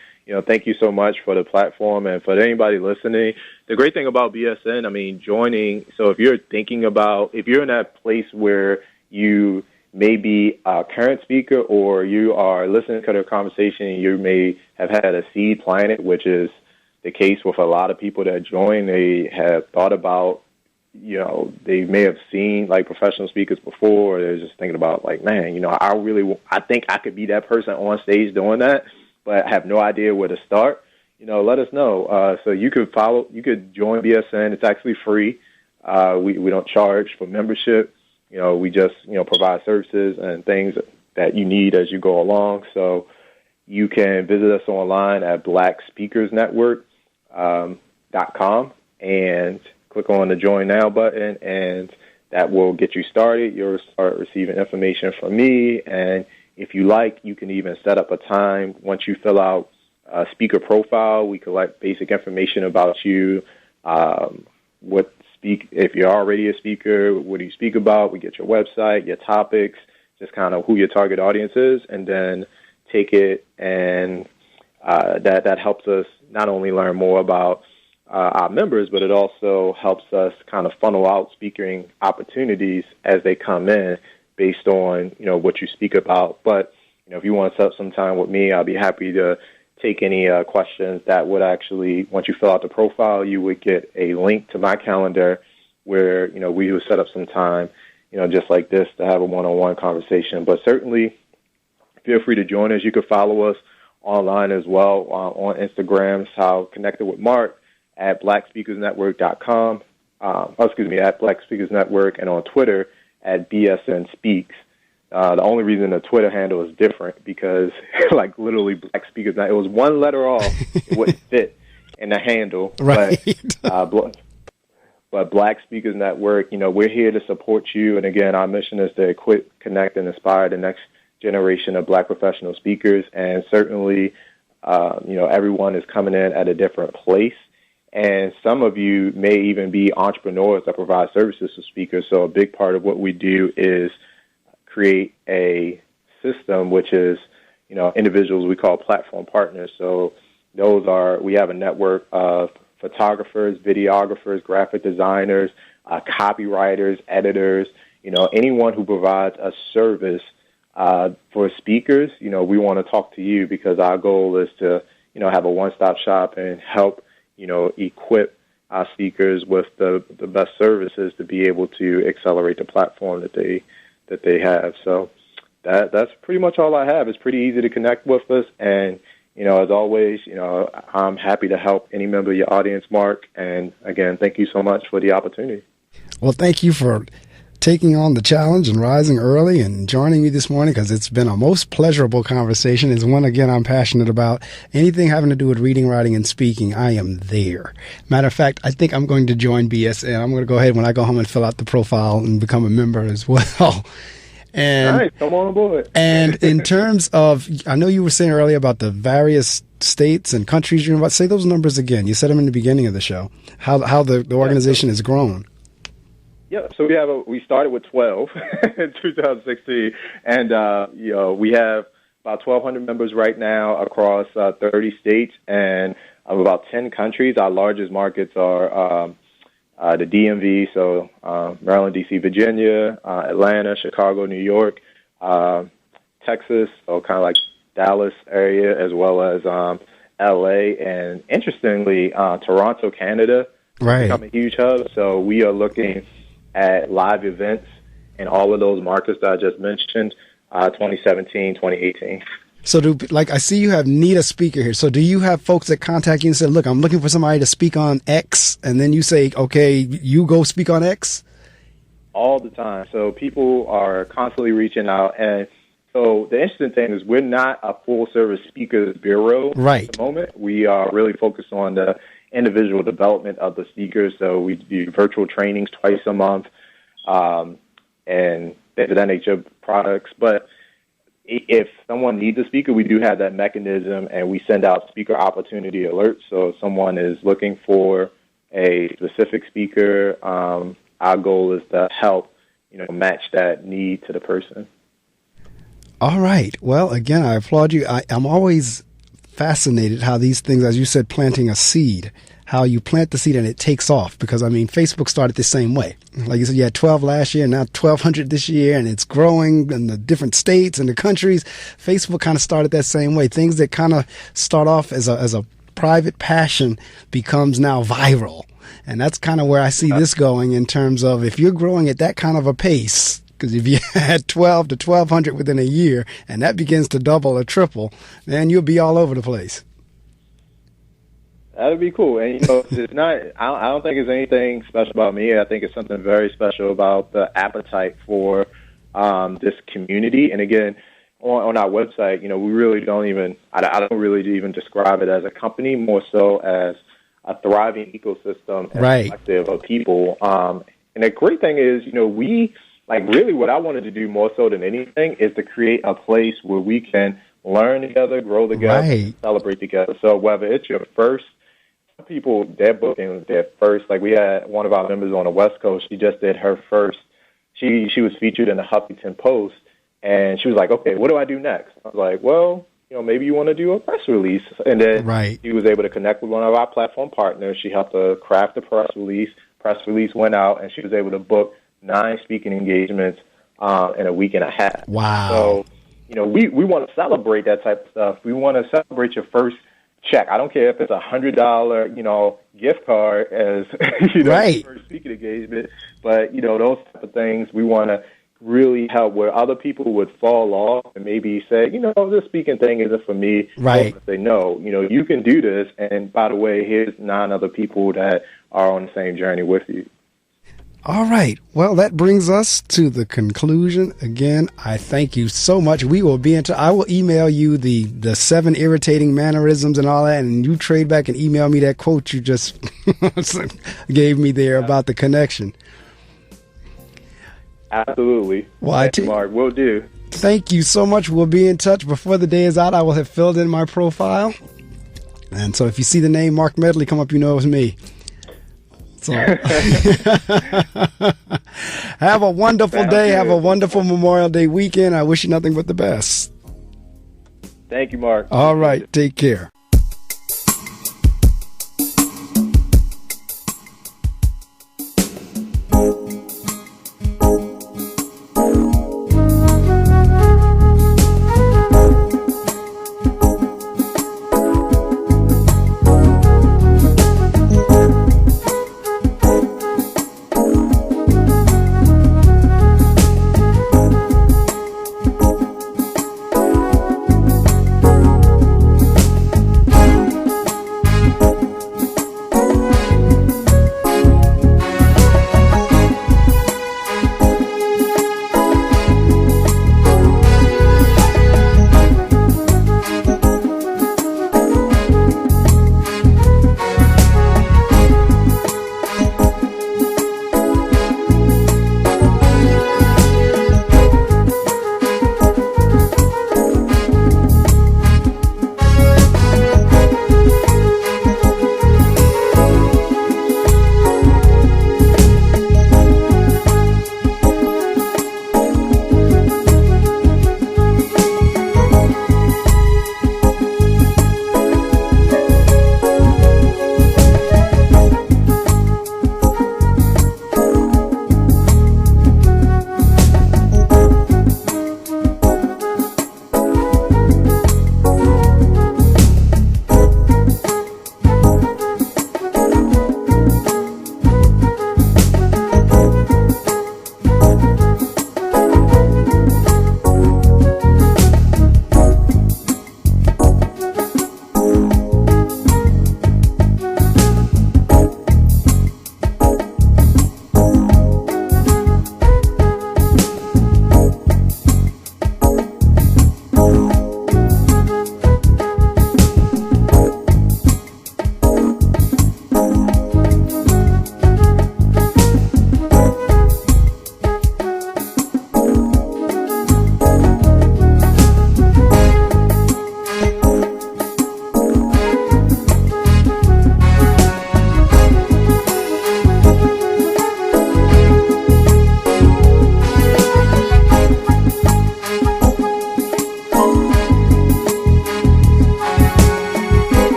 thank you so much for the platform, and for anybody listening. The great thing about BSN, I mean, joining, so if you're in that place where you may be a current speaker or you are listening to the conversation and you may have had a seed planted, which is the case with a lot of people that join. They have thought about, they may have seen like professional speakers before, or they're just thinking about like, man, I think I could be that person on stage doing that, but have no idea where to start. Let us know. So you could join BSN. It's actually free. We don't charge for membership. We just, provide services and things that you need as you go along. So you can visit us online at blackspeakersnetwork.com and click on the Join Now button, and that will get you started. You'll start receiving information from me, and if you like, you can even set up a time. Once you fill out a speaker profile, we collect basic information about you, if you're already a speaker, what do you speak about? We get your website, your topics, just kind of who your target audience is, and then take it, and that helps us not only learn more about our members, but it also helps us kind of funnel out speaking opportunities as they come in based on, what you speak about. But, if you want to set up some time with me, I'll be happy to take any questions. That would actually, once you fill out the profile, you would get a link to my calendar where, we would set up some time, just like this, to have a one-on-one conversation. But certainly feel free to join us. You can follow us online as well on Instagram, how connected with Mark at blackspeakersnetwork.com, at Black Speakers Network, and on Twitter at BSN Speaks. The only reason the Twitter handle is different because, like, literally Black Speakers, it was one letter off. It wouldn't fit in the handle. Right. But Black Speakers Network, we're here to support you. And, again, our mission is to equip, connect, and inspire the next generation of Black professional speakers. And certainly, everyone is coming in at a different place. And some of you may even be entrepreneurs that provide services to speakers. So a big part of what we do is create a system, which is, individuals we call platform partners. So we have a network of photographers, videographers, graphic designers, copywriters, editors, anyone who provides a service for speakers. We want to talk to you because our goal is to, have a one-stop shop and help equip our speakers with the best services to be able to accelerate the platform that they have. So that's pretty much all I have. It's pretty easy to connect with us, and as always, I'm happy to help any member of your audience, Mark. And again, thank you so much for the opportunity. Well, thank you for taking on the challenge and rising early and joining me this morning, because it's been a most pleasurable conversation. It's one, again, I'm passionate about. Anything having to do with reading, writing, and speaking, I am there. Matter of fact, I think I'm going to join BSN. I'm going to go ahead when I go home and fill out the profile and become a member as well. And, nice. Come on aboard. And in terms of, I know you were saying earlier about the various states and countries you're about. Say those numbers again. You said them in the beginning of the show, how the organization has grown. Yeah, so we started with 12 in 2016, and we have about 1,200 members right now across 30 states and about 10 countries. Our largest markets are the DMV, so Maryland, D.C., Virginia, Atlanta, Chicago, New York, Texas, so kind of like Dallas area, as well as L.A., and interestingly, Toronto, Canada. Right. become a huge hub. So we are looking at live events in all of those markets that I just mentioned, 2017, 2018. So I see you have need a speaker here. So do you have folks that contact you and say, look, I'm looking for somebody to speak on X, and then you say, okay, you go speak on X? All the time. So people are constantly reaching out. And so the interesting thing is we're not a full-service speakers bureau right. at the moment. We are really focused on the individual development of the speakers. So we do virtual trainings twice a month and the nature of products. But if someone needs a speaker, we do have that mechanism, and we send out speaker opportunity alerts. So if someone is looking for a specific speaker, our goal is to help, match that need to the person. All right. Well, again, I applaud you. I'm always fascinated how these things, as you said, planting a seed, how you plant the seed and it takes off. Because, Facebook started the same way. Like you said, you had 12 last year, now 1,200 this year, and it's growing in the different states and the countries. Facebook kind of started that same way. Things that kind of start off as a private passion becomes now viral. And that's kind of where I see this going in terms of if you're growing at that kind of a pace, because if you had 12 to 1,200 within a year and that begins to double or triple, then you'll be all over the place. That would be cool. And, it's not, I don't think it's anything special about me. I think it's something very special about the appetite for this community. And again, on our website, we really don't even, I don't really even describe it as a company, more so as a thriving ecosystem and right. collective of people. And the great thing is, we, really what I wanted to do more so than anything is to create a place where we can learn together, grow together, right. celebrate together. So whether it's your first, some people, they're booking their first, we had one of our members on the West Coast, she just did her first, she was featured in the Huffington Post, and she was like, okay, what do I do next? I was like, well, maybe you want to do a press release. And then right. she was able to connect with one of our platform partners. She helped to craft the press release. Press release went out, and she was able to book 9 speaking engagements in a week and a half. Wow. So, we want to celebrate that type of stuff. We want to celebrate your first check. I don't care if it's $100, gift card as, right. your first speaking engagement. But, those type of things, we want to really help where other people would fall off and maybe say, this speaking thing isn't for me. Right. Say, no, you can do this. And by the way, here's 9 other people that are on the same journey with you. All right. Well, that brings us to the conclusion. Again, I thank you so much. We will be I will email you the 7 irritating mannerisms and all that, and you trade back and email me that quote you just gave me there about the connection. Absolutely. Well, Mark, will do. Thank you so much. We'll be in touch. Before the day is out, I will have filled in my profile. And so if you see the name Marc Medley come up, you know it was me. So have a wonderful day. Have a wonderful Memorial Day weekend. I wish you nothing but the best. Thank you, Mark. All right. Take care.